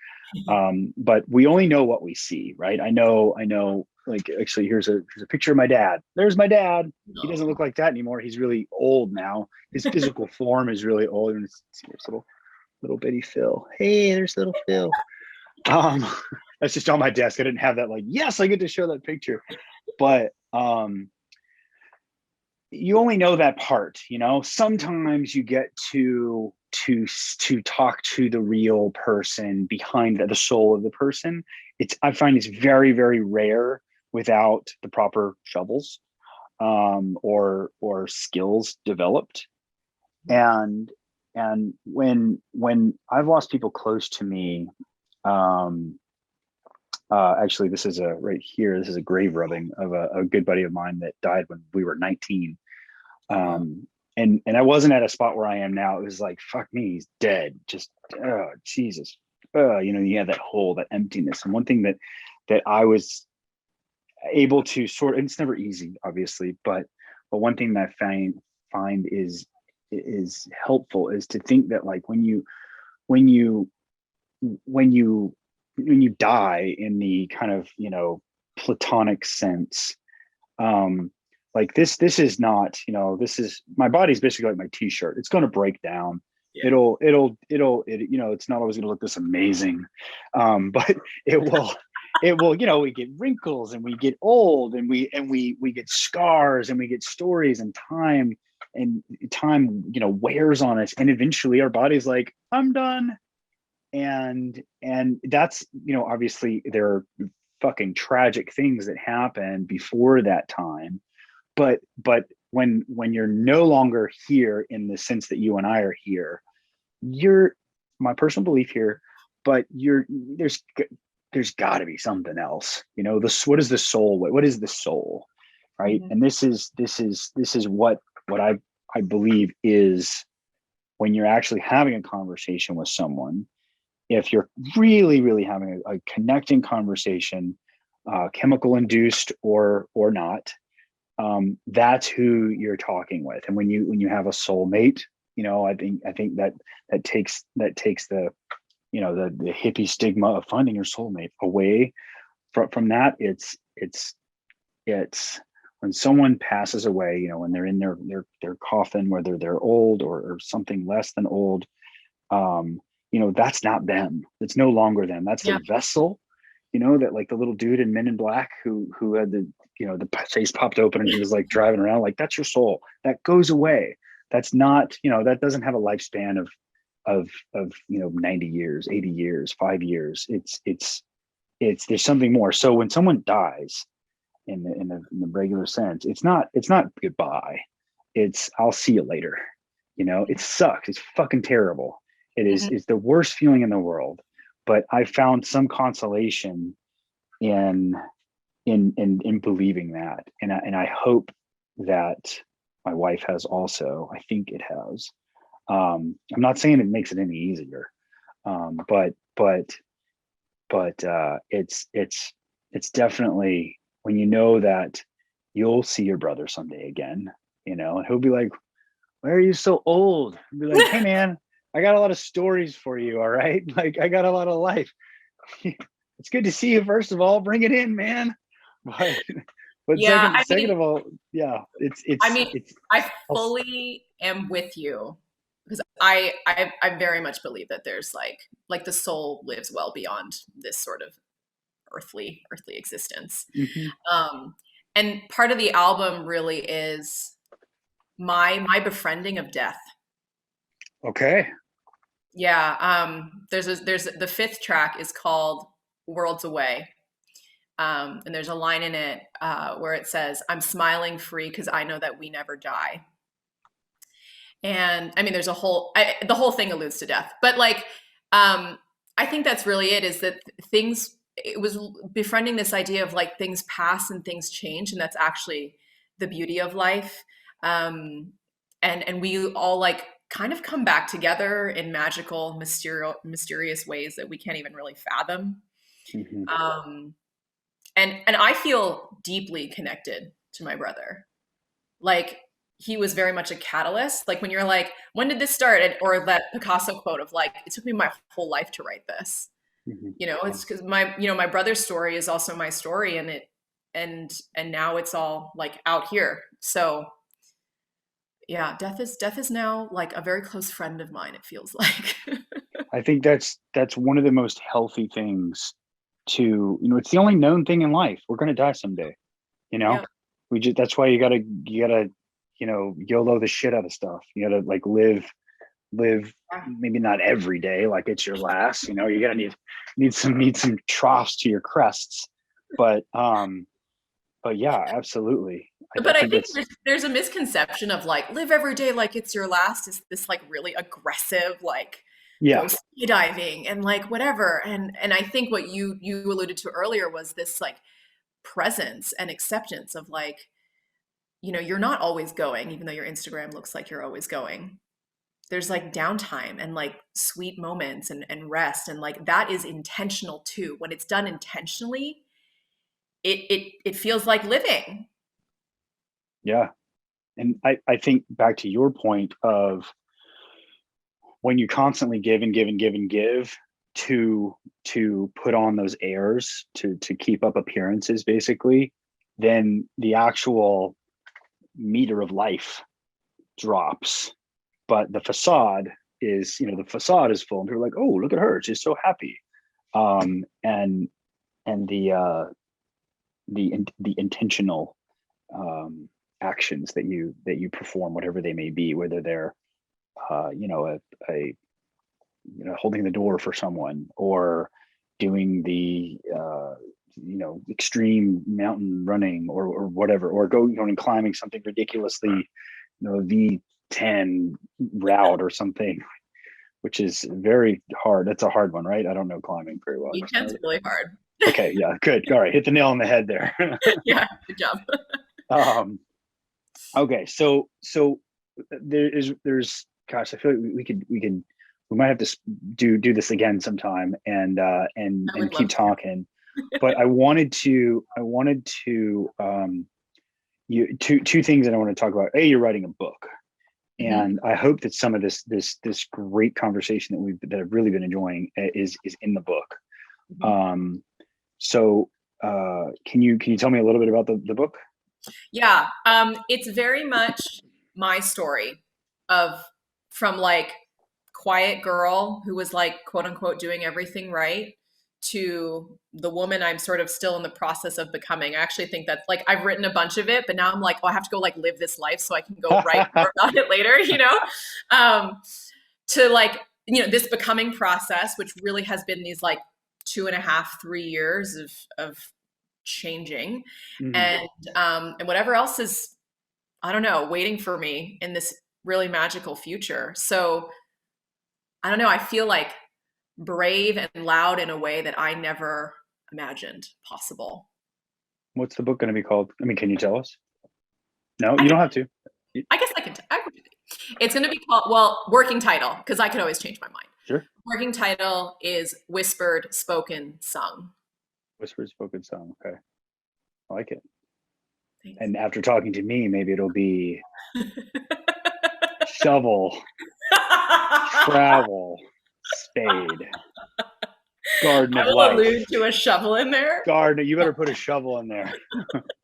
But we only know what we see, right? I know. Like, actually, here's a picture of my dad. There's my dad. He doesn't look like that anymore. He's really old now. His physical form is really old. And there's little bitty Phil. Hey, there's little Phil. That's just on my desk. I didn't have that. Like, yes, I get to show that picture. But you only know that part. Sometimes you get to talk to the real person behind the soul of the person. I find it's very, very rare without the proper shovels or skills developed. And when I've lost people close to me, actually, this is right here. This is a grave rubbing of a good buddy of mine that died when we were 19. And I wasn't at a spot where I am now. It was like, fuck me, he's dead. Just, oh, Jesus. You have that hole, that emptiness. And one thing that I was able to sort of, it's never easy, obviously, but one thing that I find is helpful is to think that, like, when you die in the kind of, platonic sense, like this is not, this is, my body's basically like my t-shirt. It's going to break down. Yeah. It'll it's not always going to look this amazing, but it will. We get wrinkles, and we get old, and we get scars, and we get stories, and time wears on us, and eventually our body's like, I'm done. And that's, obviously there are fucking tragic things that happen before that time, but when you're no longer here in the sense that you and I are here, you're, my personal belief here, but there's got to be something else. What is the soul? What is the soul, right? Mm-hmm. And this is what I believe is, when you're actually having a conversation with someone, if you're really, really having a connecting conversation, chemical induced or not, that's who you're talking with. And when you have a soulmate, I think that takes the the hippie stigma of finding your soulmate away from that. It's when someone passes away, when they're in their coffin, whether they're old or something less than old, that's not them. It's no longer them. That's the vessel. you know, that like the little dude in Men in Black who had the, you know, the face popped open and he was like driving around, like that's your soul that goes away. That's not, you know, that doesn't have a lifespan of, you know, 90 years, 80 years, 5 years. It's there's something more. So when someone dies in the regular sense, it's not goodbye. It's I'll see you later. You know, it sucks. It's fucking terrible. It's the worst feeling in the world. But I found some consolation in in believing that, and I hope that my wife has also. I think it has. I'm not saying it makes it any easier, but it's definitely when you know that you'll see your brother someday again, you know, and he'll be like, "Why are you so old?" I'll be like, "Hey man, I got a lot of stories for you, all right? Like I got a lot of life. It's good to see you, first of all. Bring it in, man." But but Yeah, second of all, yeah, it's I fully am with you because I very much believe that there's like the soul lives well beyond this sort of earthly existence. Mhm. Um, and part of the album really is my befriending of death. Okay. Yeah, there's the fifth track is called Worlds Away. And there's a line in it where it says, "I'm smiling free because I know that we never die." And I mean, there's the whole thing alludes to death, but like, I think that's really it. Is that things? It was befriending this idea of like things pass and things change, and that's actually the beauty of life. And we all like kind of come back together in magical, mysterious ways that we can't even really fathom. Mhm. Um, and I feel deeply connected to my brother. Like he was very much a catalyst. Like when you're like, when did this start? Or that Picasso quote of like, it took me my whole life to write this. Mhm. You know, it's because my brother's story is also my story, and now it's all like out here. So yeah, death is now like a very close friend of mine. It feels like. I think that's one of the most healthy things to, you know, it's the only known thing in life. We're going to die someday, you know. Yeah. We just That's why you gotta, you know, YOLO the shit out of stuff. You gotta like live, maybe not every day like it's your last, you know. You gotta need some troughs to your crests. But yeah, absolutely. I But I think think that's there's a misconception of like live every day like it's your last is this like really aggressive like go yeah. skydiving and like whatever. And I think what you alluded to earlier was this like presence and acceptance of like, you're not always going, even though your Instagram looks like you're always going. There's like downtime and like sweet moments and rest. And like that is intentional too. When it's done intentionally, it feels like living. Yeah. And I think back to your point of when you constantly give and give and give and give to put on those airs to keep up appearances basically, then the actual meter of life drops. But the facade is, you know, the facade is full and people are like, oh, look at her, she's so happy. And the intentional actions that you perform, whatever they may be, whether they're you know, a you know, holding the door for someone, or doing the you know, extreme mountain running, or whatever, or going and climbing something ridiculously, you know, V10 route or something, which is very hard. That's a hard one, right? I don't know climbing very well. Weekend's really hard. Okay, yeah, good. All right, hit the nail on the head there. Yeah, good job. um, okay, so there's gosh, I feel like we might have to do this again sometime, I and would love keep talking. But I wanted to you two things that I want to talk about. A, you're writing a book, to. Hmm. and I hope that some of this great conversation that I've really been enjoying is in the book. Um, so can you tell me a little bit about the book? Yeah, it's very much my story of from like quiet girl who was like quote unquote doing everything right to the woman I'm sort of still in the process of becoming. I actually think that like I've written a bunch of it, but now I'm like, oh, I have to go like live this life so I can go write more about it later, you know? To like, you know, this becoming process, which really has been these like 2.5, 3 years of changing, and whatever else is, I don't know, waiting for me in this really magical future. So I don't know, I feel like brave and loud in a way that I never imagined possible. What's the book going to be called? I mean, can you tell us? No, I you don't have to. I guess I can. It's going to be called, well, working title, because I could always change my mind. Sure. Working title is Whispered, Spoken, Sung. Whispered, spoken song. Okay. I like it. Thanks. And after talking to me, maybe it'll be shovel, travel, spade, garden I of will life. allude to a shovel in there. Garden. You better put a shovel in there.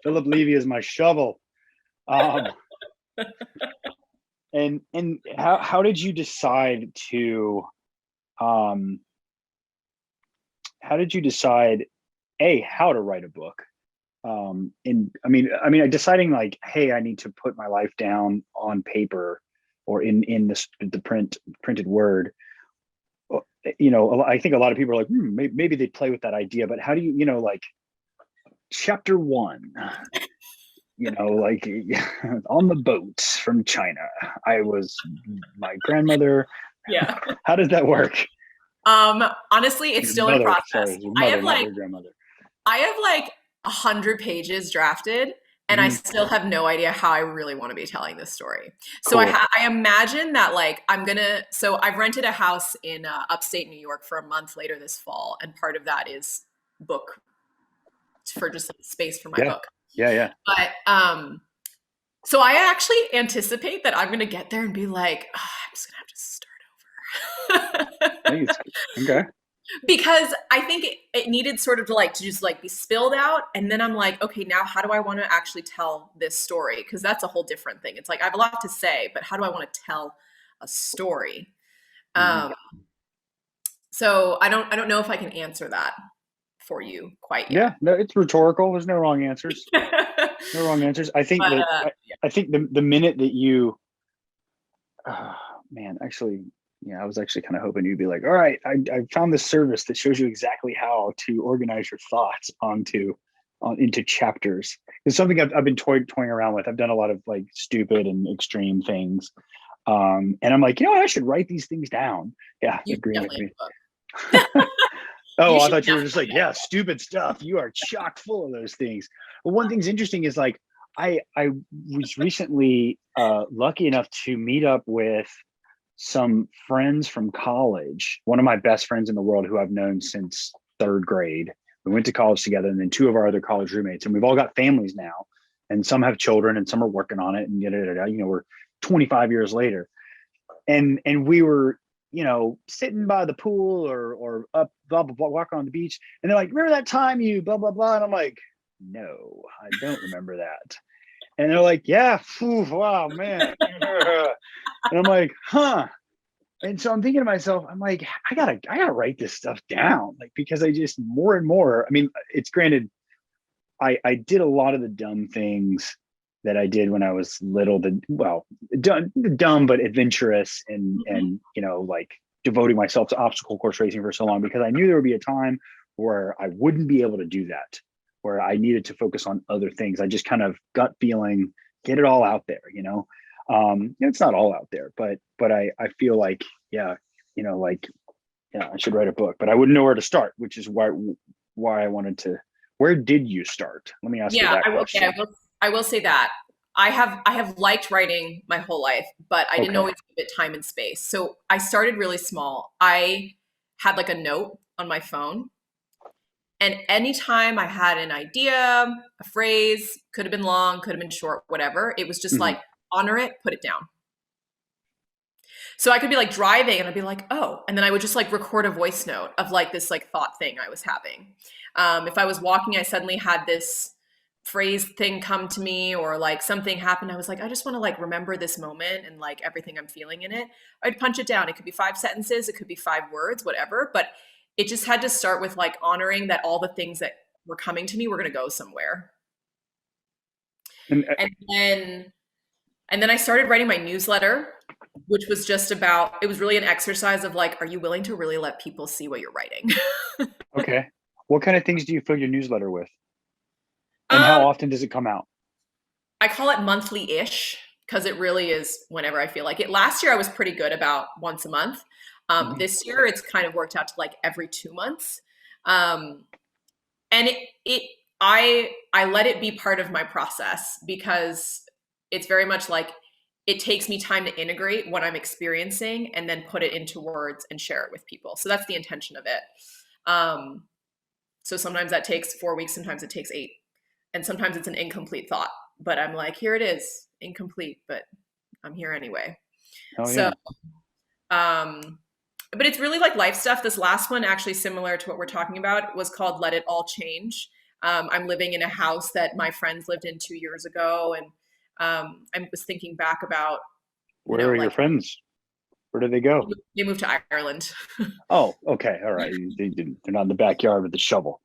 Philip Levy is my shovel. And how did you decide to how did you decide how to write a book? And I mean deciding like, hey, I need to put my life down on paper or in the printed word. You know, I think a lot of people are like, maybe they play with that idea, but how do you, you know, like chapter 1, you know, like on the boat from China, my grandmother. Yeah. How does that work? Honestly, it's still in process. Sorry, your mother, not your grandmother. I have like 100 pages drafted, and I still have no idea how I really want to be telling this story. So Cool. I imagine that like so I've rented a house in upstate New York for a month later this fall, and part of that is book for just space for my book. Yeah. But so I actually anticipate that I'm going to get there and be like, oh, I'm just going to have to start over. Okay. Because I think it needed sort of to just like be spilled out. And then I'm like, okay, now how do I want to actually tell this story? Because that's a whole different thing. It's like, I have a lot to say, but how do I want to tell a story? So I don't know if I can answer that for you quite yet. Yeah, no, it's rhetorical. There's no wrong answers. No wrong answers. I think I think the minute that you, actually, I was actually kind of hoping you'd be like, all right, I found this service that shows you exactly how to organize your thoughts into chapters. It's something I've been toying around with. I've done a lot of like stupid and extreme things. And I'm like, I should write these things down. Yeah, You agree with me. Oh, I thought you were just like, yeah, stupid stuff. You are chock full of those things. But one thing's interesting is like, I was recently lucky enough to meet up with some friends from college. One of my best friends in the world who I've known since 3rd grade. We went to college together, and then 2 of our other college roommates, and we've all got families now, and some have children and some are working on it, and we're 25 years later. And we were, sitting by the pool or up, blah, blah, blah, walking on the beach. And they're like, remember that time you blah, blah, blah. And I'm like, no, I don't remember that. And they're like, yeah, wow, man. And I'm like, huh. And so I'm thinking to myself, I'm like, I gotta write this stuff down. Like, because I just more and more, I mean, it's granted, I did a lot of the dumb things that I did when I was little, dumb, but adventurous and like devoting myself to obstacle course racing for so long, because I knew there would be a time where I wouldn't be able to do that, where I needed to focus on other things. I just kind of gut feeling, get it all out there, it's not all out there, but I feel like, I should write a book, but I wouldn't know where to start, which is why I wanted to. Where did you start? Let me ask you that question. I will say that I have liked writing my whole life, but I didn't always give it time and space. So I started really small. I had like a note on my phone, and anytime I had an idea, a phrase, could have been long, could have been short, whatever, it was just like, honor it, put it down. So I could be like driving and I'd be like, oh, and then I would just like record a voice note of like this like thought thing I was having. If I was walking, I suddenly had this phrase thing come to me, or like something happened. I was like, I just want to like remember this moment and like everything I'm feeling in it. I'd punch it down. It could be 5 sentences. It could be 5 words, whatever. But it just had to start with like honoring that all the things that were coming to me were going to go somewhere. And And then I started writing my newsletter, which was just about, it was really an exercise of like, are you willing to really let people see what you're writing? okay, what kind of things do you fill your newsletter with, and how Um, often does it come out? I call it monthly-ish because it really is whenever I feel like it. Last year I was pretty good about once a month. Mhm. This year it's kind of worked out to like every 2 months. Um, and I let it be part of my process because it's very much like it takes me time to integrate what I'm experiencing and then put it into words and share it with people. So that's the intention of it. Um, so sometimes that takes 4 weeks, sometimes it takes 8, and sometimes it's an incomplete thought. But I'm like, here it is, incomplete, but I'm here anyway. Oh So, yeah. um, but it's really like life stuff. This last one, actually similar to what we're talking about, was called Let It All Change. I'm living in a house that my friends lived in 2 years ago. And I was thinking back about, Where are your like friends? Where did they go? they moved to Ireland. Oh, okay, all right. They're not in the backyard with the shovel.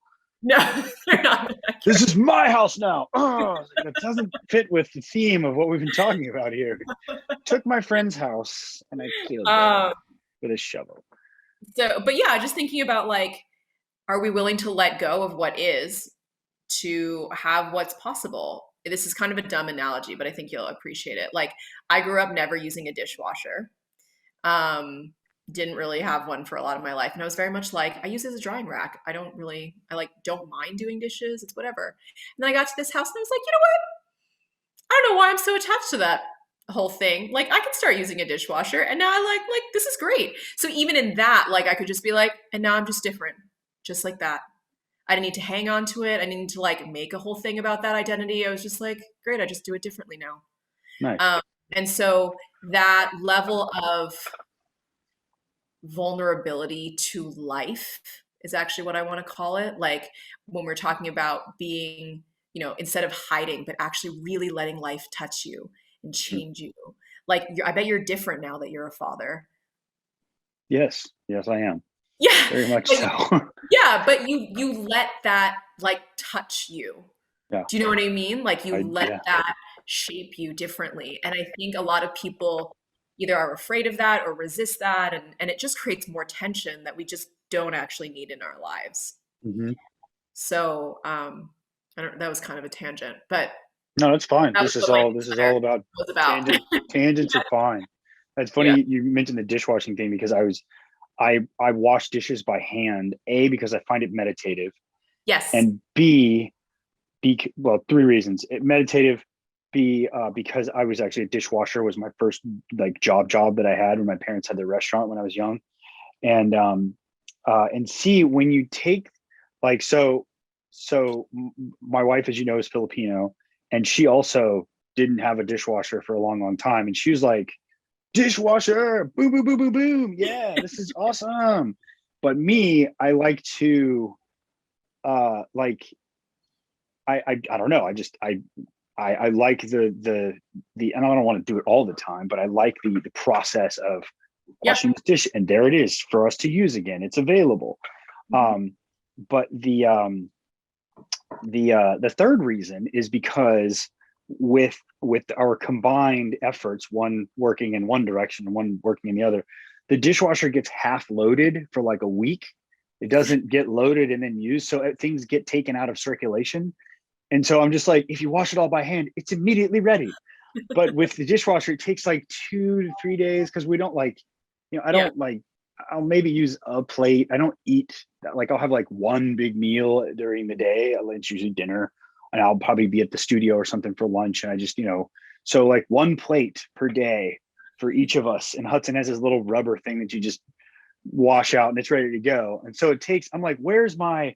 No, they're not. This is my house now. Oh, that doesn't fit with the theme of what we've been talking about here. Took my friend's house and I killed them Um, with a shovel. so, but yeah, just thinking about like, are we willing to let go of what is to have what's possible? This is kind of a dumb analogy, but I think you'll appreciate it. Like, I grew up never using a dishwasher. Um, didn't really have one for a lot of my life. And I was very much like, I use it as a drying rack. I like don't mind doing dishes. It's whatever. And then I got to this house and I was like, you know what? I don't know why I'm so attached to that whole thing. Like I could start using a dishwasher and now I like this is great. So even in that, like I could just be like, and now I'm just different. Just like that. I didn't need to hang on to it. I didn't need to like make a whole thing about that identity. I was just like, great, I just do it differently now. Nice. Um, and so that level of vulnerability to life is actually what I want to call it. Like when we're talking about being, instead of hiding, but actually really letting life touch you and change you. Like I bet you're different now that you're a father. Yes, I am. Yeah. Very much But so. yeah, but you let that like touch you. Yeah. Do you know what I mean? Like you let Yeah. that shape you differently. And I think a lot of people either are afraid of that or resist that. And it just creates more tension that we just don't actually need in our lives. Hmm. So that was kind of a tangent, but No, that's fine. that was what my This is newsletter all about was about. tangents are fine. That's Yeah. funny you mentioned the dishwashing thing because I wash dishes by hand, A, because I find it meditative, Yes. and B, well, three reasons. Meditative, B, because I was actually a dishwasher was my first like job that I had when my parents had their restaurant when I was young. And C, when you take like my wife, as you know, is Filipino, and she also didn't have a dishwasher for a long time, and she was like, dishwasher, boom, boom, boom, boom, boom, yeah, this is awesome. But me, I like to like I don't know, I like the and I don't want to do it all the time, but I like the process of Yeah. washing the dish, and there it is for us to use again. It's available. But the third reason is because with our combined efforts, one working in one direction and one working in the other, the dishwasher gets half loaded for like a week. It doesn't get loaded and then used, so things get taken out of circulation. And so I'm just like, if you wash it all by hand, it's immediately ready. But with the dishwasher, it takes like 2 to 3 days because we don't like, I Yeah. don't like, I'll maybe use a plate. I don't eat like I'll have like one big meal during the day. It's usually dinner, and I'll probably be at the studio or something for lunch. And I just, so like one plate per day for each of us. And Hudson has this little rubber thing that you just wash out and it's ready to go. And so I'm like, I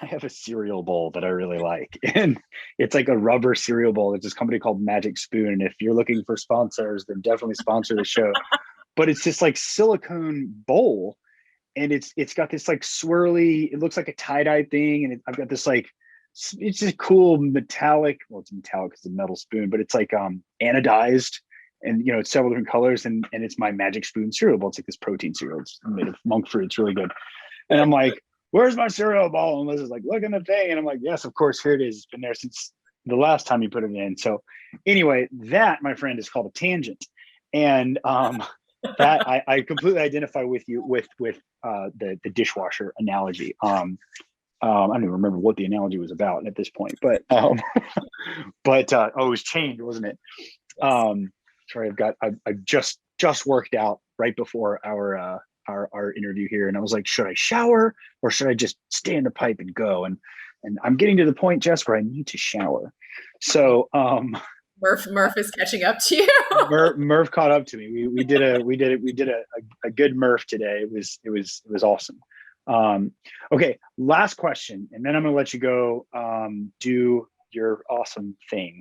have a cereal bowl that I really like, and it's like a rubber cereal bowl. It's this company called Magic Spoon. And if you're looking for sponsors, then definitely sponsor the show. But it's this like silicone bowl, and it's got this like swirly, it looks like a tie-dye thing. And I've got this like, it's just cool metallic. Well, it's metallic because it's a metal spoon, but it's like anodized, and it's several different colors. And it's my Magic Spoon cereal bowl. It's like this protein cereal. It's made of monk fruit. It's really good. And I'm like, where's my cereal bowl? And Liz is like, look in the thing. And I'm like, yes, of course, here it is. It's been there since the last time you put it in. So anyway, that, my friend, is called a tangent. And that I completely identify with you with the dishwasher analogy. I don't even remember what the analogy was about at this point, but oh, it was change, wasn't it? Sorry, I just worked out right before our interview here, and I was like, should I shower or should I just stay in the pipe and go? And I'm getting to the point, Jess, where I need to shower. So Murph is catching up to you. Murph caught up to me. We did a good Murph today. It was awesome. Okay, last question, and then I'm gonna let you go do your awesome thing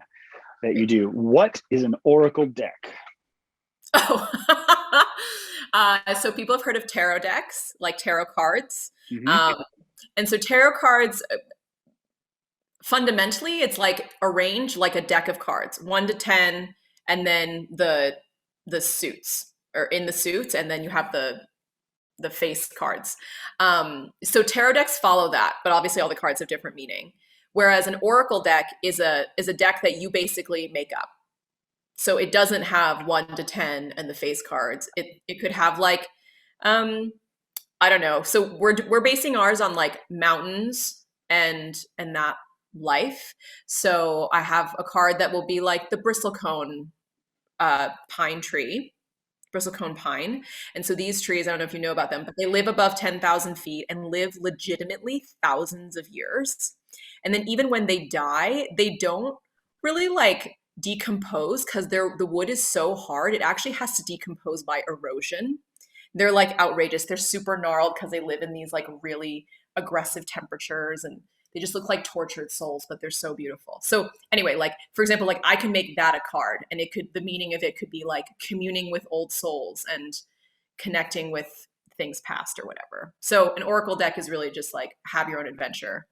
that you do. What is an oracle deck? Oh, so people have heard of tarot decks, like tarot cards. Mm-hmm. And so tarot cards, fundamentally, it's like arranged like a deck of cards, 1 to 10, and then the suits, or in the suits, and then you have the face cards. So tarot decks follow that, but obviously all the cards have different meaning. Whereas an oracle deck is a deck that you basically make up. So it doesn't have 1 to 10 and the face cards. It could have like, I don't know. So we're basing ours on like mountains and that life. So I have a card that will be like the bristlecone pine tree, bristlecone pine. And so these trees, I don't know if you know about them, but they live above 10,000 feet and live legitimately thousands of years. And then even when they die, they don't really like decompose because the wood is so hard. It actually has to decompose by erosion. They're like outrageous. They're super gnarled because they live in these like really aggressive temperatures, and they just look like tortured souls, but they're so beautiful. So anyway, like for example, like I can make that a card, and the meaning of it could be like communing with old souls and connecting with things past or whatever. So an oracle deck is really just like have your own adventure.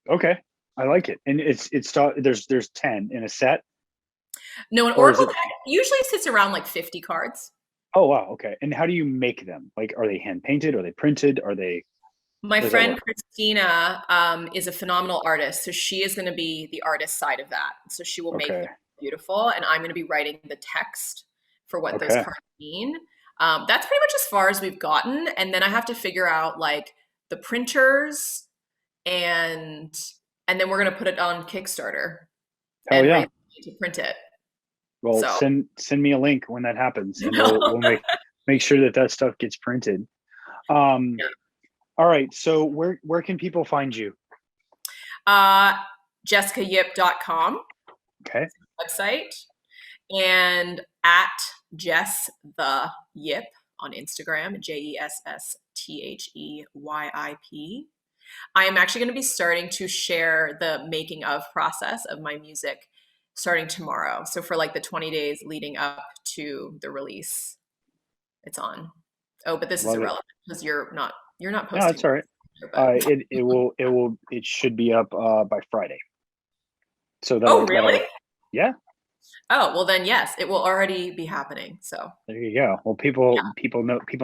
Okay, I like it. And there's 10 in a set. No, an oracle deck usually sits around like 50 cards. Oh wow, okay. And how do you make them? Like, are they hand painted? Are they printed? Are they? My friend Christina is a phenomenal artist, so she is going to be the artist side of that. So she will make them beautiful, and I'm going to be writing the text for what those cards mean. That's pretty much as far as we've gotten, and then I have to figure out like the printers, and then we're going to put it on Kickstarter. Oh yeah, to print it. Well, send me a link when that happens, and we'll make sure that stuff gets printed. All right. So where can people find you? JessicaYip.com. Okay. Website, and at Jess the Yip on Instagram, JessTheyip. I am actually going to be starting to share the making of process of my music starting tomorrow. So for like the 20 days leading up to the release, it's on. Oh, but this is irrelevant because you're not posting. No, it's all right. It should be up by Friday. So oh, really? Yeah. Oh, well then yes, it will already be happening. So there you go. Well, people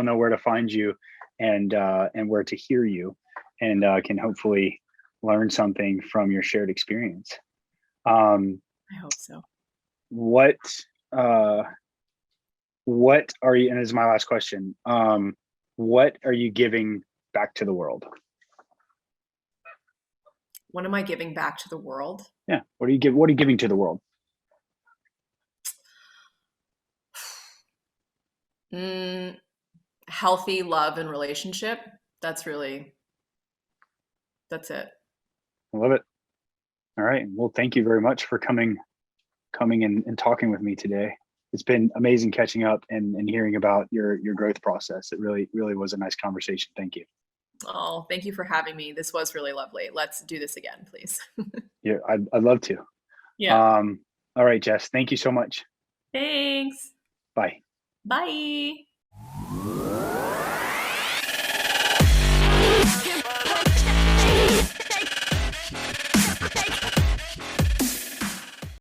know where to find you and where to hear you, and can hopefully learn something from your shared experience. I hope so. What are you, and this is my last question, what are you giving back to the world? What am I giving back to the world? Yeah. What are you giving to the world? Healthy love and relationship. That's it. I love it. All right. Well, thank you very much for coming and talking with me today. It's been amazing catching up and hearing about your growth process. It really, really was a nice conversation. Thank you. Oh, thank you for having me. This was really lovely. Let's do this again, please. Yeah, I'd love to. Yeah. All right, Jess. Thank you so much. Thanks. Bye. Bye.